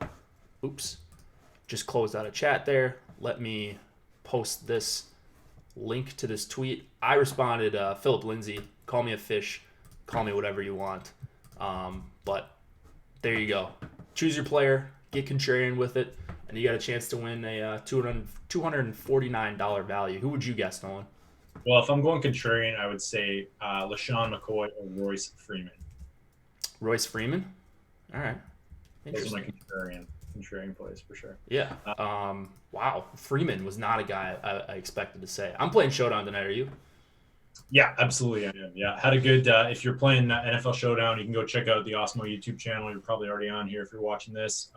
just closed out a chat there. Let me post this link to this tweet. I responded, Philip Lindsay, call me a fish, call me whatever you want. But there you go. Choose your player, get contrarian with it, and you got a chance to win a $249 value. Who would you guess, Nolan? Well, if I'm going contrarian, I would say LaShawn McCoy or Royce Freeman. Royce Freeman? All right. Those are my contrarian plays for sure. Yeah. Wow. Freeman was not a guy I expected to say. I'm playing Showdown tonight. Are you? Yeah, absolutely. I am. Yeah. Had a good, if you're playing NFL Showdown, you can go check out the Osmo YouTube channel. You're probably already on here if you're watching this.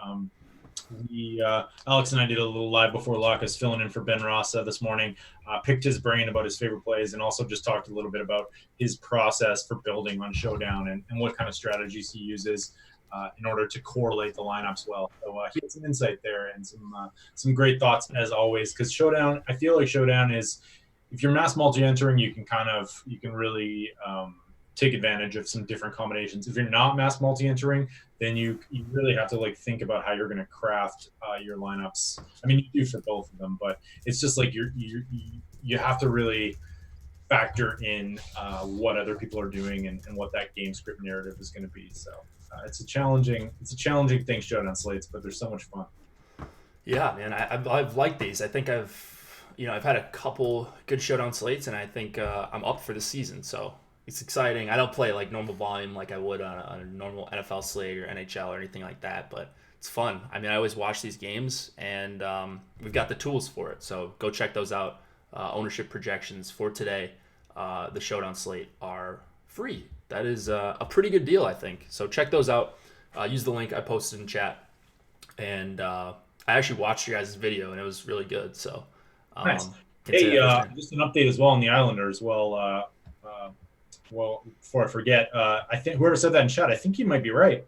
Alex and I did a little live before Lacus filling in for Ben Rossa this morning, picked his brain about his favorite plays, and also just talked a little bit about his process for building on Showdown and what kind of strategies he uses in order to correlate the lineups well. So he had some insight there and some great thoughts as always, because Showdown, I feel like Showdown is, if you're mass multi-entering, you can really take advantage of some different combinations. If you're not mass multi-entering, then you really have to like think about how you're going to craft your lineups. I mean, you do for both of them, but it's just like you have to really factor in what other people are doing and what that game script narrative is going to be. So it's a challenging thing, Showdown slates, but they're so much fun. Yeah, man, I've liked these. I think I've had a couple good Showdown slates, and I think I'm up for the season. So it's exciting. I don't play like normal volume like I would on a normal NFL slate or NHL or anything like that, but it's fun. I mean, I always watch these games, and we've got the tools for it. So go check those out. Ownership projections for today, the Showdown slate are free. That is a pretty good deal, I think. So check those out. Use the link I posted in chat, and I actually watched your guys' video, and it was really good. So nice. Hey, just an update as well on the Islanders. Well, before I forget, I think whoever said that in chat, I think you might be right.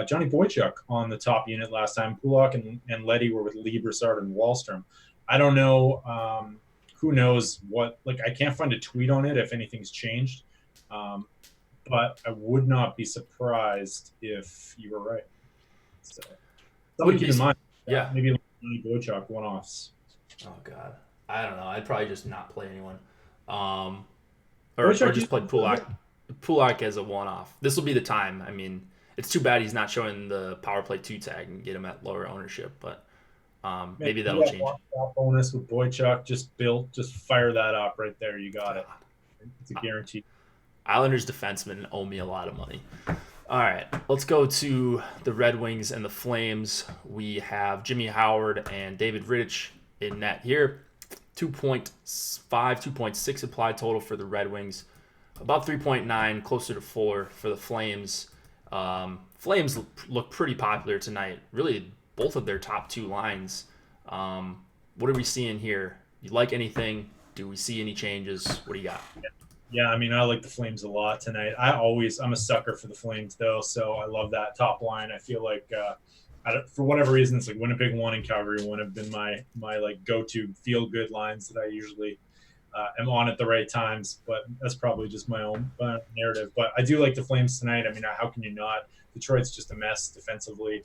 Johnny Boychuk on the top unit last time. Pulak and Letty were with Lee, Broussard, and Wallstrom. I don't know. Who knows what? Like, I can't find a tweet on it if anything's changed. But I would not be surprised if you were right. So, something to keep in mind. Yeah. Maybe Johnny Boychuk one-offs. Oh, God. I don't know. I'd probably just not play anyone. Or just play Pulak as a one-off. This will be the time. I mean, it's too bad he's not showing the power play 2 tag and get him at lower ownership, but maybe that'll change. Bonus with Boychuk, just fire that up right there. You got it. It's a guarantee. Islanders defensemen owe me a lot of money. All right, let's go to the Red Wings and the Flames. We have Jimmy Howard and David Rittich in net here. 2.5, 2.6 applied total for the Red Wings. About 3.9, closer to 4 for the Flames. Flames look pretty popular tonight. Really, both of their top 2 lines. What are we seeing here? You like anything? Do we see any changes? What do you got? Yeah, I mean, I like the Flames a lot tonight. I'm a sucker for the Flames, though, so I love that top line. I feel like for whatever reason, it's like Winnipeg 1 and Calgary 1 have been my like go-to feel-good lines that I usually am on at the right times, but that's probably just my own narrative. But I do like the Flames tonight. I mean, how can you not? Detroit's just a mess defensively.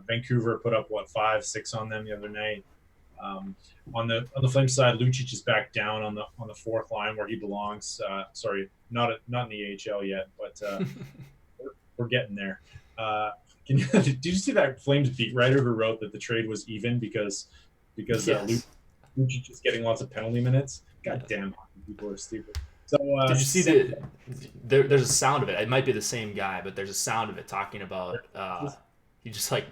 Vancouver put up, 5-6 on them the other night. On the Flames side, Lucic is back down on the fourth line where he belongs. Sorry, not in the AHL yet, but we're getting there. Did you see that Flames beat writer who wrote that the trade was even because yes. Lucic is getting lots of penalty minutes? God damn, people are stupid. So did you see there's a sound of it? It might be the same guy, but there's a sound of it talking about. He just like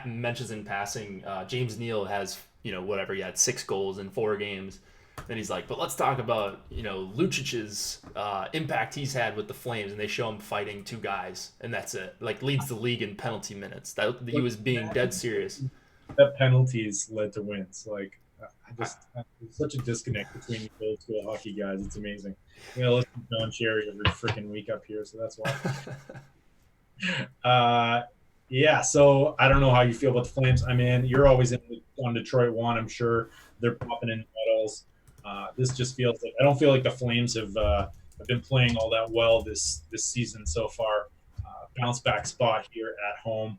mentions in passing. James Neal has whatever, he had 6 goals in 4 games. Then he's like, but let's talk about Lucic's impact he's had with the Flames, and they show him fighting 2 guys, and that's it. Like, leads the league in penalty minutes. That he was being dead serious. That penalties led to wins. Like, there's such a disconnect between the old school hockey guys. It's amazing. Listen to John Cherry every freaking week up here, so that's why. Yeah, so I don't know how you feel about the Flames. I mean, you're always on Detroit 1. I'm sure they're popping in medals. This just feels like, I don't feel like the Flames have been playing all that well this season so far. Bounce back spot here at home.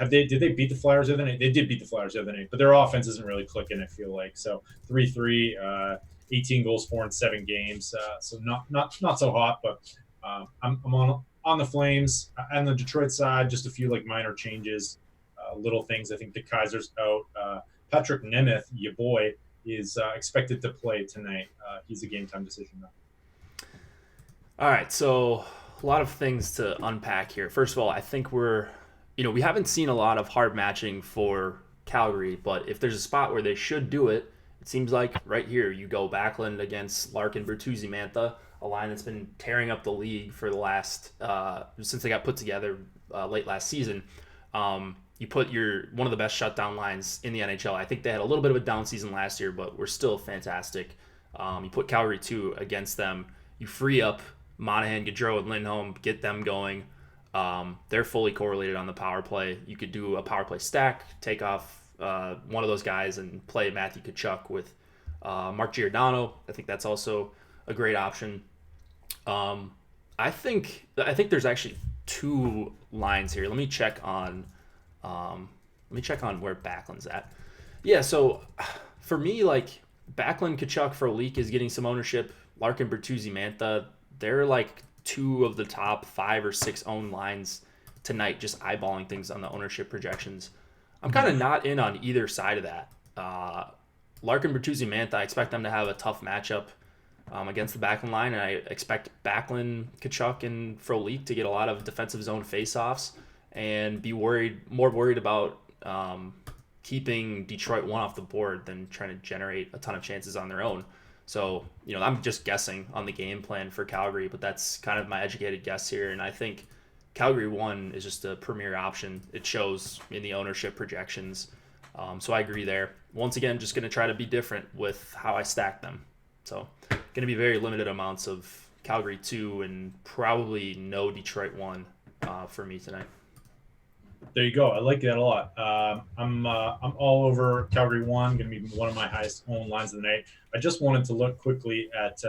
Did they beat the Flyers the other night? They did beat the Flyers the other night, but their offense isn't really clicking, I feel like. So 3-3, 18 goals, 4 in 7 games. So not so hot, but I'm on the Flames. On the Detroit side, just a few like minor changes, little things. I think the Kaiser's out. Patrick Nemeth, your boy, is expected to play tonight. He's a game time decision now. All right, so a lot of things to unpack here. First of all, I think we haven't seen a lot of hard matching for Calgary, but if there's a spot where they should do it, it seems like right here you go Backlund against Larkin, Bertuzzi, Mantha, a line that's been tearing up the league for the last since they got put together late last season. You put one of the best shutdown lines in the NHL. I think they had a little bit of a down season last year, but we're still fantastic. You put Calgary 2 against them. You free up Monahan, Gaudreau, and Lindholm, get them going. They're fully correlated on the power play. You could do a power play stack, take off one of those guys and play Matthew Tkachuk with Mark Giordano. I think that's also a great option. I think there's actually 2 lines here. Let me check on where Backlund's at. Yeah, so for me, like Backlund, Tkachuk, Frolik is getting some ownership. Larkin, Bertuzzi, Mantha, they're like 2 of the top 5 or 6 owned lines tonight, just eyeballing things on the ownership projections. I'm kind of not in on either side of that. Larkin, Bertuzzi, Mantha, I expect them to have a tough matchup against the Backlund line, and I expect Backlund, Tkachuk, and Frolik to get a lot of defensive zone faceoffs and be more worried about keeping Detroit 1 off the board than trying to generate a ton of chances on their own. So, I'm just guessing on the game plan for Calgary, but that's kind of my educated guess here. And I think Calgary 1 is just a premier option. It shows in the ownership projections. So I agree there. Once again, just going to try to be different with how I stack them. So going to be very limited amounts of Calgary 2 and probably no Detroit 1 for me tonight. There you go. I like that a lot. I'm all over Calgary 1. Going to be one of my highest owned lines of the night. I just wanted to look quickly at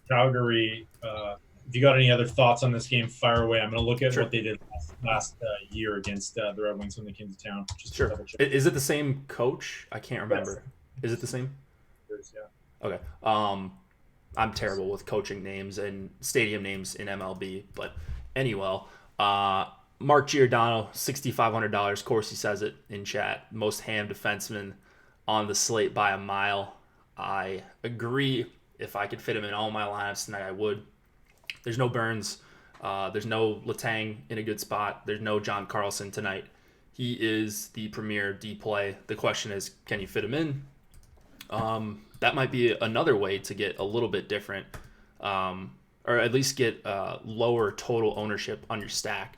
Calgary. If you got any other thoughts on this game, fire away. I'm going to look at what they did last year against the Red Wings when they came to town. Just sure. Is it the same coach? I can't remember. Yes. Is it the same? Yeah. Okay. I'm terrible with coaching names and stadium names in MLB, but anyway, Mark Giordano, $6,500. Of course, he says it in chat. Most ham defenseman on the slate by a mile. I agree. If I could fit him in all my lineups tonight, I would. There's no Burns. There's no Letang in a good spot. There's no John Carlson tonight. He is the premier D play. The question is, can you fit him in? That might be another way to get a little bit different, or at least get lower total ownership on your stack.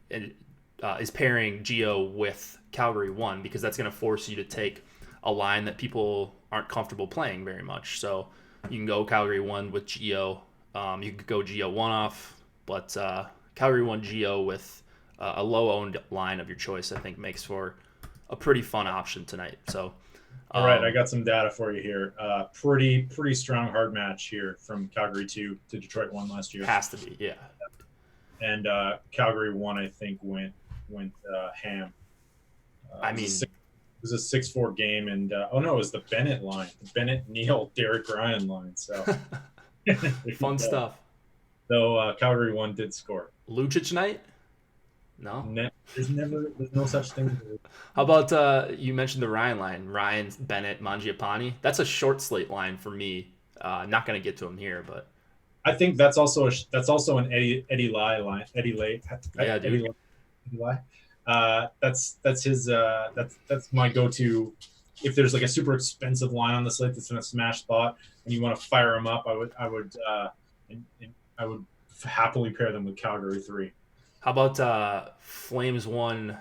Is pairing Gio with Calgary 1, because that's going to force you to take a line that people aren't comfortable playing very much. So you can go Calgary 1 with Gio. You could go Gio 1 off, but Calgary 1 Gio with a low-owned line of your choice, I think, makes for a pretty fun option tonight. So, all right, I got some data for you here. Pretty strong hard match here from Calgary 2 to Detroit 1 last year. Has to be, yeah. And Calgary 1, I think, went ham. It was a 6-4 game, and it was the Bennett line, the Bennett, Neal, Derek Ryan line. So fun stuff. So Calgary 1 did score. Lucic night? No. There's no such thing. How about you mentioned the Ryan line? Ryan, Bennett, Mangiapane. That's a short slate line for me. Not going to get to him here, but I think that's also an Eddie Lai line. Eddie Lai. Yeah, dude. Eddie Lai. That's his. That's my go-to. If there's like a super expensive line on the slate that's in a smash spot and you want to fire them up, I would happily pair them with Calgary 3. How about Flames 1,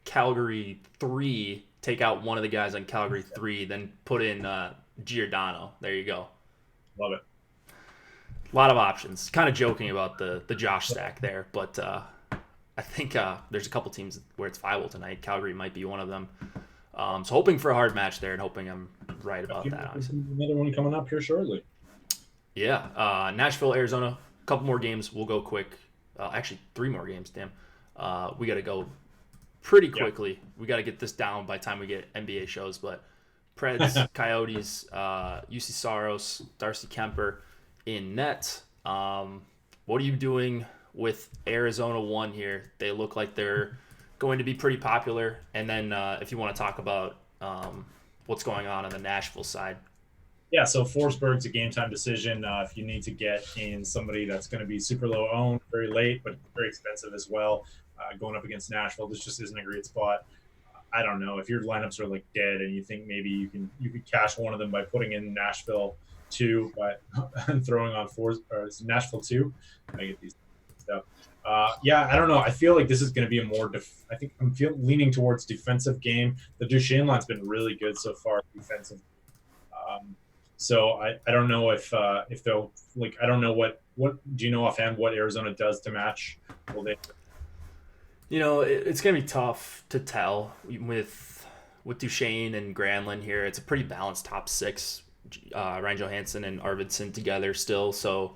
Calgary 3? Take out one of the guys on Calgary 3, then put in Giordano. There you go. Love it. A lot of options. Kind of joking about the Josh stack there, but I think there's a couple teams where it's viable tonight. Calgary might be one of them. So hoping for a hard match there and hoping I'm right about that. Honestly. Another one coming up here shortly. Yeah. Nashville, Arizona. A couple more games. We'll go quick. Actually, 3 more games. Damn. We got to go pretty quickly. We got to get this down by the time we get NBA shows. But Preds, Coyotes, UC Saros, Darcy Kemper in net. What are you doing with Arizona 1 here? They look like they're going to be pretty popular. And then if you want to talk about what's going on the Nashville side. Yeah, so Forsberg's a game time decision. If you need to get in somebody that's going to be super low owned, very late, but very expensive as well, going up against Nashville, this just isn't a great spot. I don't know if your lineups are like dead and you think maybe you could cash one of them by putting in Nashville 2, but and throwing on Nashville 2. I get these stuff. Yeah, I don't know. I feel like this is going to be a more. I think I'm leaning towards defensive game. The Duchesne line's been really good so far defensively. So I don't know if they'll I don't know what do you know offhand what Arizona does to match? Will they? It's gonna be tough to tell with Duchesne and Granlund here. It's a pretty balanced top 6. Ryan Johansson and Arvidsson together still. So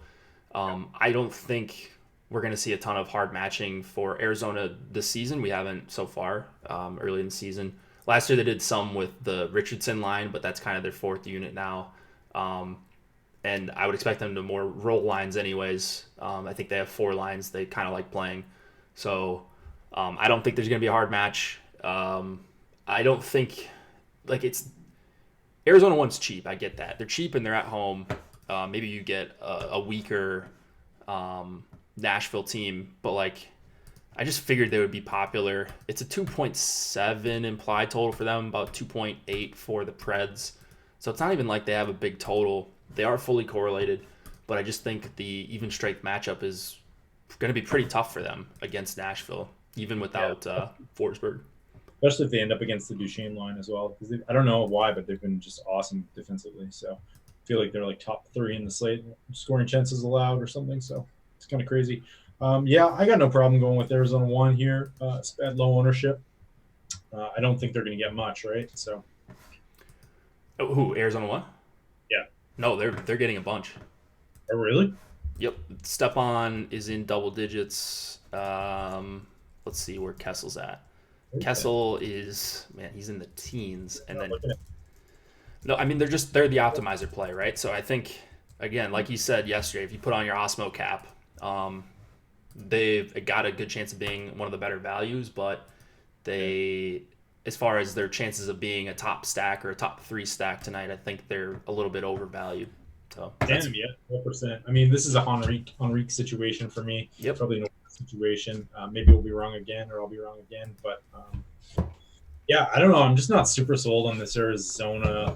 I don't think we're gonna see a ton of hard matching for Arizona this season. We haven't so far early in the season. Last year they did some with the Richardson line, but that's kind of their 4th unit now. And I would expect them to more roll lines anyways. I think they have 4 lines they kind of like playing. So I don't think there's going to be a hard match. I don't think it's Arizona 1's cheap. I get that. They're cheap and they're at home. Maybe you get a weaker Nashville team, but I just figured they would be popular. It's a 2.7 implied total for them, about 2.8 for the Preds. So it's not even like they have a big total. They are fully correlated, but I just think the even strength matchup is going to be pretty tough for them against Nashville, even without Forsberg. Especially if they end up against the Duchesne line as well. Because I don't know why, but they've been just awesome defensively. So I feel like they're top 3 in the slate, scoring chances allowed or something. So it's kind of crazy. Yeah, I got no problem going with Arizona 1 here. It's at low ownership. I don't think they're going to get much, right? So. Who, Arizona 1? Yeah. No, they're getting a bunch. Oh, really? Yep. Stepan is in double digits. Let's see where Kessel's at. Okay. Kessel is, he's in the teens. And then, no, I mean, they're the optimizer play, right? So I think, again, like you said yesterday, if you put on your Osmo cap, they've got a good chance of being one of the better values, but as far as their chances of being a top stack or a top 3 stack tonight, I think they're a little bit overvalued. So damn, yeah, 4%. I mean, this is a Henrique situation for me. Yep. Probably no situation. Maybe we'll be wrong again, or I'll be wrong again. But yeah, I don't know. I'm just not super sold on this Arizona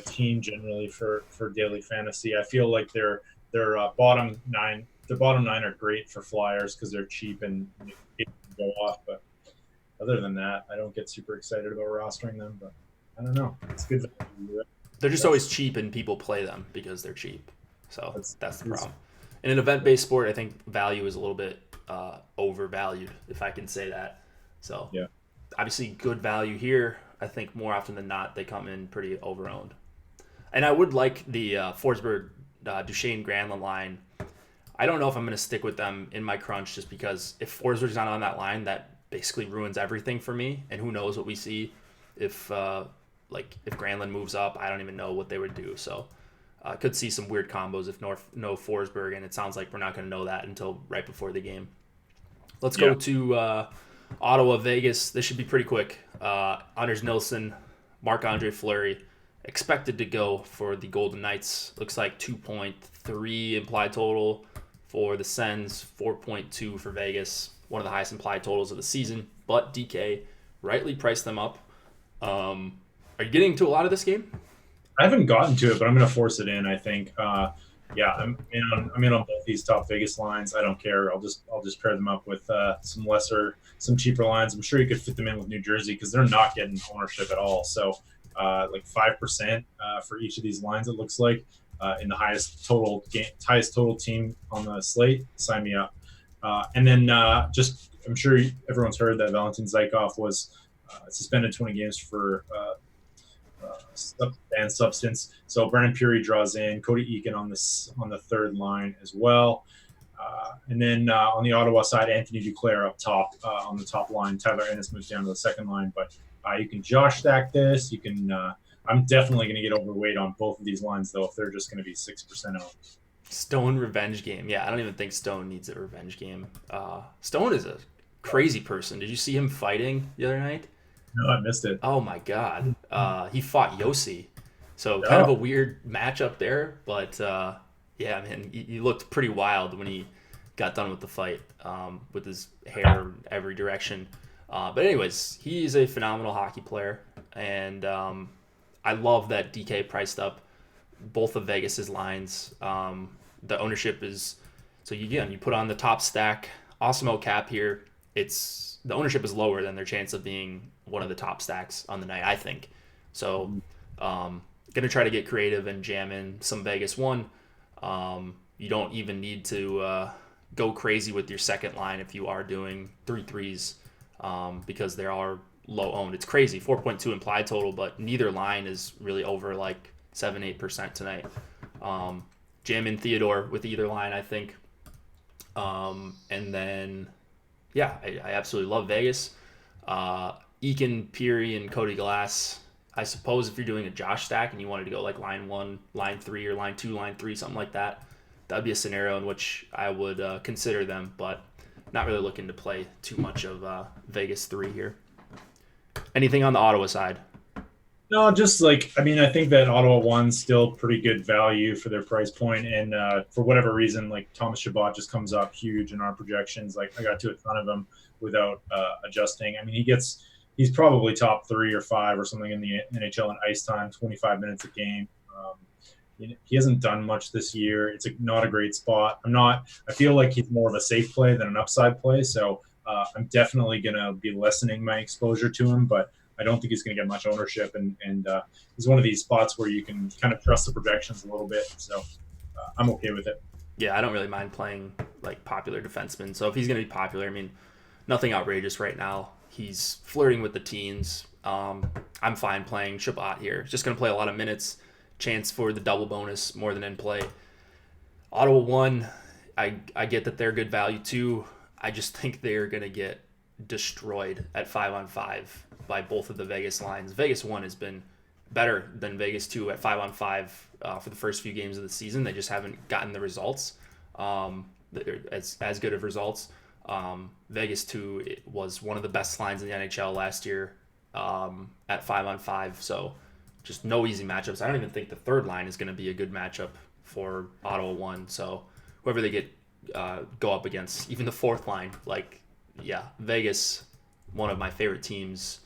team generally for daily fantasy. I feel like their bottom 9. The bottom 9 are great for flyers because they're cheap and they can go off, but other than that, I don't get super excited about rostering them, but I don't know. It's good. They're just always cheap and people play them because they're cheap. So that's the problem. In an event-based sport, I think value is a little bit overvalued, if I can say that. So yeah, obviously good value here. I think more often than not, they come in pretty over-owned. And I would like the Forsberg, Duchesne, Granlund line. I don't know if I'm going to stick with them in my crunch just because if Forsberg's not on that line, that basically ruins everything for me, and who knows what we see if Granlund moves up. I don't even know what they would do. So could see some weird combos if no Forsberg, and it sounds like we're not going to know that until right before the game. Let's go to Ottawa, Vegas. This should be pretty quick. Anders Nilsson, Marc-Andre Fleury expected to go for the Golden Knights. Looks like 2.3 implied total for the Sens, 4.2 for Vegas. One of the highest implied totals of the season, but DK rightly priced them up. Are you getting to a lot of this game? I haven't gotten to it, but I'm going to force it in. I think. Yeah, I'm in on both these top Vegas lines. I don't care. I'll just pair them up with some cheaper lines. I'm sure you could fit them in with New Jersey because they're not getting ownership at all. So 5% for each of these lines. It looks like in the highest total team on the slate. Sign me up. And then I'm sure everyone's heard that Valentin Zykov was suspended 20 games for banned substance. So Brandon Puri draws in, Cody Eakin on the 3rd line as well. And then on the Ottawa side, Anthony Duclair up top on the top line. Tyler Ennis moves down to the second line. But you can Josh stack this. You can. I'm definitely going to get overweight on both of these lines, though, if they're just going to be 6% owned. Stone revenge game. Yeah, I don't even think Stone needs a revenge game. Stone is a crazy person. Did you see him fighting the other night? No, I missed it. Oh my god. He fought Yossi. So kind of a weird matchup there, but yeah, man, he looked pretty wild when he got done with the fight, with his hair every direction. But anyways, he's a phenomenal hockey player, and I love that DK priced up both of Vegas's lines. The ownership is so you put on the top stack. Awesome cap here. The ownership is lower than their chance of being one of the top stacks on the night, I think. So, gonna try to get creative and jam in some Vegas 1. You don't even need to go crazy with your second line if you are doing 3-3s, because they are low owned. It's crazy, 4.2 implied total, but neither line is really over like 7-8% tonight. Jam in Theodore with either line, I think. And then, yeah, I absolutely love Vegas. Eakin, Peary, and Cody Glass. I suppose if you're doing a Josh stack and you wanted to go like line 1, line 3, or line 2, line 3, something like that, that'd be a scenario in which I would consider them, but not really looking to play too much of Vegas 3 here. Anything on the Ottawa side? No, just I think that Ottawa 1's still pretty good value for their price point, and for whatever reason, like Thomas Chabot just comes up huge in our projections. Like I got to a ton of them without adjusting. I mean, he's probably top 3 or 5 or something in the NHL in ice time, 25 minutes a game. He hasn't done much this year. It's not a great spot. I feel like he's more of a safe play than an upside play, so I'm definitely going to be lessening my exposure to him, but I don't think he's going to get much ownership, and he's one of these spots where you can kind of trust the projections a little bit. So I'm okay with it. Yeah, I don't really mind playing like popular defensemen. So if he's going to be popular, I mean, nothing outrageous right now. He's flirting with the teens. I'm fine playing Chabot here. Just going to play a lot of minutes. Chance for the double bonus more than in play. Ottawa 1, I get that they're good value too. I just think they're going to get destroyed at 5-on-5 by both of the Vegas lines. Vegas 1 has been better than Vegas 2 at 5-on-5 for the first few games of the season. They just haven't gotten the results, as good of results. Vegas 2 was one of the best lines in the NHL last year at 5-on-5, so just no easy matchups. I don't even think the third line is going to be a good matchup for Ottawa 1, so whoever they get go up against, even the fourth line, Vegas, one of my favorite teams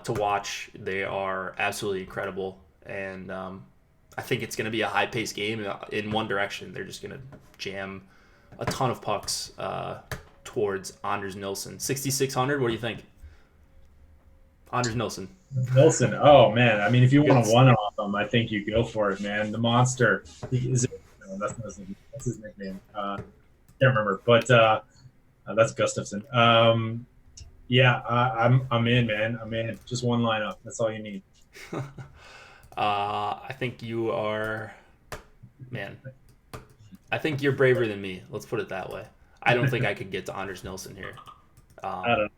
to watch. They are absolutely incredible, and I think it's going to be a high-paced game in one direction. They're just going to jam a ton of pucks towards Anders Nilsson. 6,600, what do you think? Anders Nilsson. Nilsson, oh man, I mean, if you want to one-off him, I think you go for it, man. The monster. That's his nickname. Can't remember, but that's Gustafsson. I'm in, man. I'm in. Just one lineup. That's all you need. I think you are, man. I think you're braver than me. Let's put it that way. I don't think I could get to Anders Nilsson here. I don't know.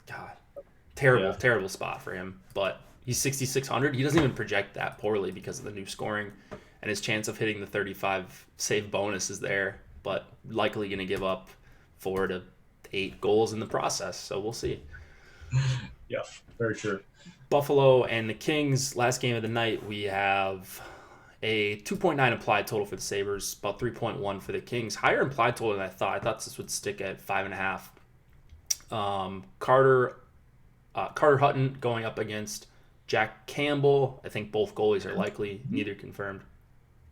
God, terrible spot for him. But he's 6,600. He doesn't even project that poorly because of the new scoring, and his chance of hitting the 35 save bonus is there, but likely going to give up 4 to 8 goals in the process. So we'll see. Yeah, very true. Buffalo and the Kings, last game of the night, we have a 2.9 implied total for the Sabres, about 3.1 for the Kings. Higher implied total than I thought. I thought this would stick at 5.5. Carter Hutton going up against Jack Campbell. I think both goalies are likely, neither confirmed.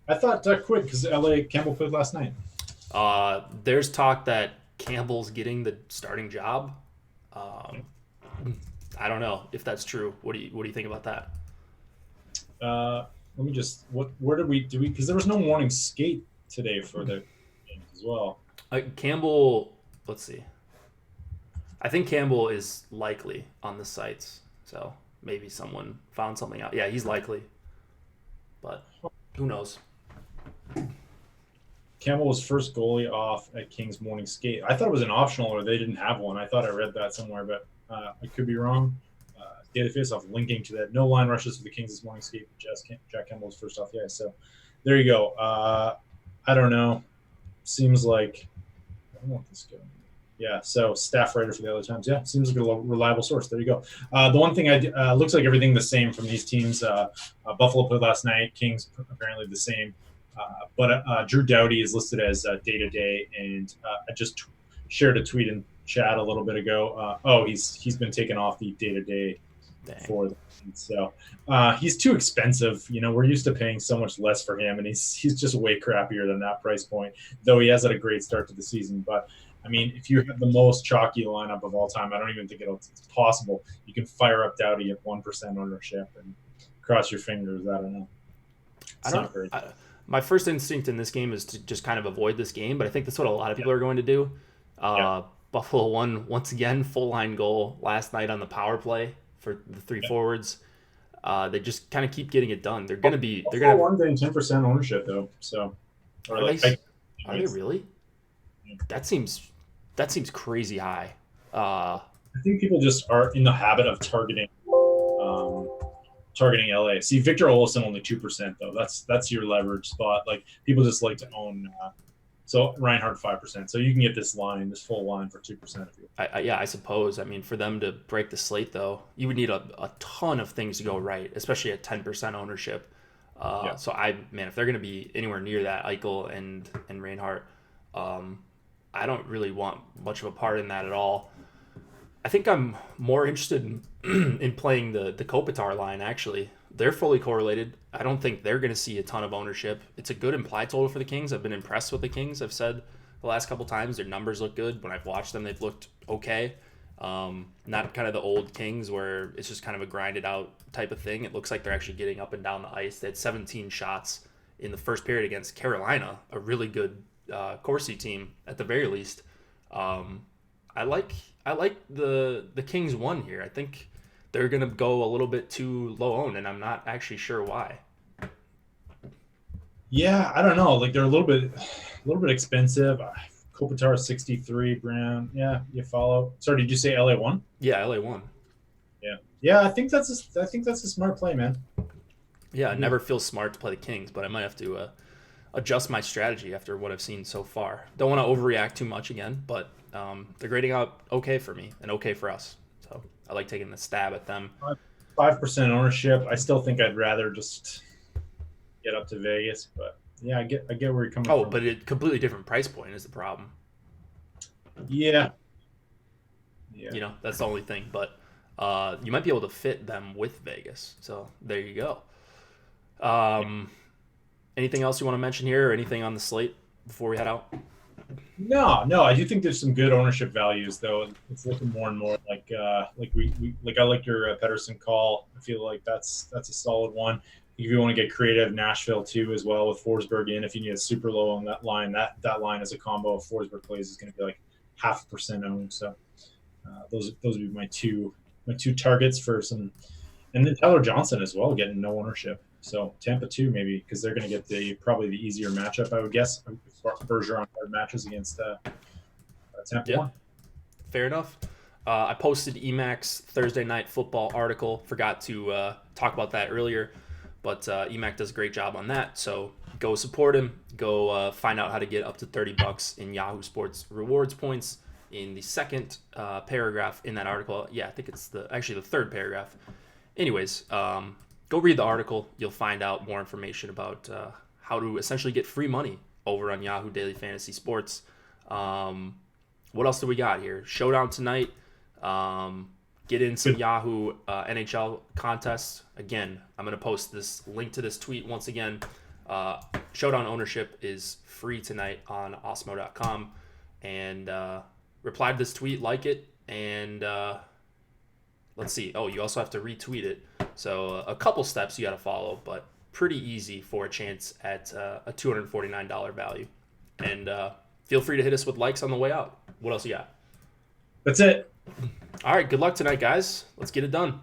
I thought quit because LA Campbell played last night. There's talk that Campbell's getting the starting job. I don't know if that's true. What do you think about that? Let me just where did we because there was no morning skate today for the games as well. Campbell, let's see. I think Campbell is likely on the sites, so maybe someone found something out. Yeah, he's likely, but who knows? Campbell was first goalie off at Kings morning skate. I thought it was an optional, or they didn't have one. I thought I read that somewhere, but I could be wrong. Data face-off linking to that. No line rushes for the Kings this morning skate. Jack Campbell was first off. Yeah, so there you go. I don't know. Seems like I don't want this going. Yeah, so staff writer for the other times. Yeah, seems like a reliable source. There you go. The one thing looks like everything the same from these teams. Buffalo played last night. Kings apparently the same. But Drew Doughty is listed as day-to-day, and I just shared a tweet in chat a little bit ago. He's been taken off the day-to-day for them. So he's too expensive. We're used to paying so much less for him, and he's just way crappier than that price point, though he has had a great start to the season. But I mean, if you have the most chalky lineup of all time, I don't even think it's possible. You can fire up Doughty at 1% ownership and cross your fingers. I don't know. It's not great. My first instinct in this game is to just kind of avoid this game, but I think that's what a lot of people are going to do. Buffalo won once again, full line goal last night on the power play for the three forwards. They just kind of keep getting it done. They're going to be. They're going to one thing 10% ownership though. So are they really? Yeah. That seems crazy high. I think people just are in the habit of targeting LA. See, Victor Olofsson only 2% though. That's your leverage spot. Like people just like to own. So Reinhardt 5%. So you can get this full line for 2% if you. I suppose. I mean, for them to break the slate though, you would need a ton of things to go right, especially at 10% ownership. So if they're going to be anywhere near that, Eichel and Reinhardt, I don't really want much of a part in that at all. I think I'm more interested in playing the Kopitar line, actually. They're fully correlated. I don't think they're going to see a ton of ownership. It's a good implied total for the Kings. I've been impressed with the Kings. I've said the last couple times their numbers look good. When I've watched them, they've looked okay. Not kind of the old Kings where it's just kind of a grinded out type of thing. It looks like they're actually getting up and down the ice. They had 17 shots in the first period against Carolina, a really good Corsi team at the very least. I like the Kings one here. I think they're gonna go a little bit too low owned, and I'm not actually sure why. Yeah, I don't know. Like they're a little bit expensive. Kopitar 63, Brown. Yeah, you follow. Sorry, did you say LA one? Yeah, LA one. Yeah. I think that's a smart play, man. Yeah, it never feels smart to play the Kings, but I might have to adjust my strategy after what I've seen so far. Don't want to overreact too much again, but they're grading out okay for me and okay for us. So I like taking the stab at them. 5% ownership. I still think I'd rather just get up to Vegas, but yeah, I get where you're coming from. Oh, but a completely different price point is the problem. Yeah. That's the only thing. But you might be able to fit them with Vegas. So there you go. Anything else you want to mention here, or anything on the slate before we head out? No. I do think there's some good ownership values, though. It's looking more and more like I like your Pedersen call. I feel like that's a solid one. If you want to get creative, Nashville too as well with Forsberg in. If you need a super low on that line, that line as a combo of Forsberg plays is going to be like 0.5% owned. So those would be my two targets for some, and then Tyler Johnson as well getting no ownership. So Tampa 2 maybe, because they're going to get probably the easier matchup, I would guess. Bergeron hard matches against Tampa 1. Fair enough. I posted Emac's Thursday Night Football article. Forgot to talk about that earlier, but Emac does a great job on that. So go support him. Go find out how to get up to $30 in Yahoo Sports rewards points in the second paragraph in that article. Yeah, I think it's the third paragraph. Anyways, go read the article. You'll find out more information about how to essentially get free money over on Yahoo Daily Fantasy Sports. What else do we got here? Showdown tonight. Get in some Yahoo NHL contests. Again, I'm going to post this link to this tweet once again. Showdown ownership is free tonight on osmo.com. And reply to this tweet, like it, and let's see. Oh, you also have to retweet it. So a couple steps you got to follow, but pretty easy for a chance at a $249 value. And feel free to hit us with likes on the way out. What else you got? That's it. All right. Good luck tonight, guys. Let's get it done.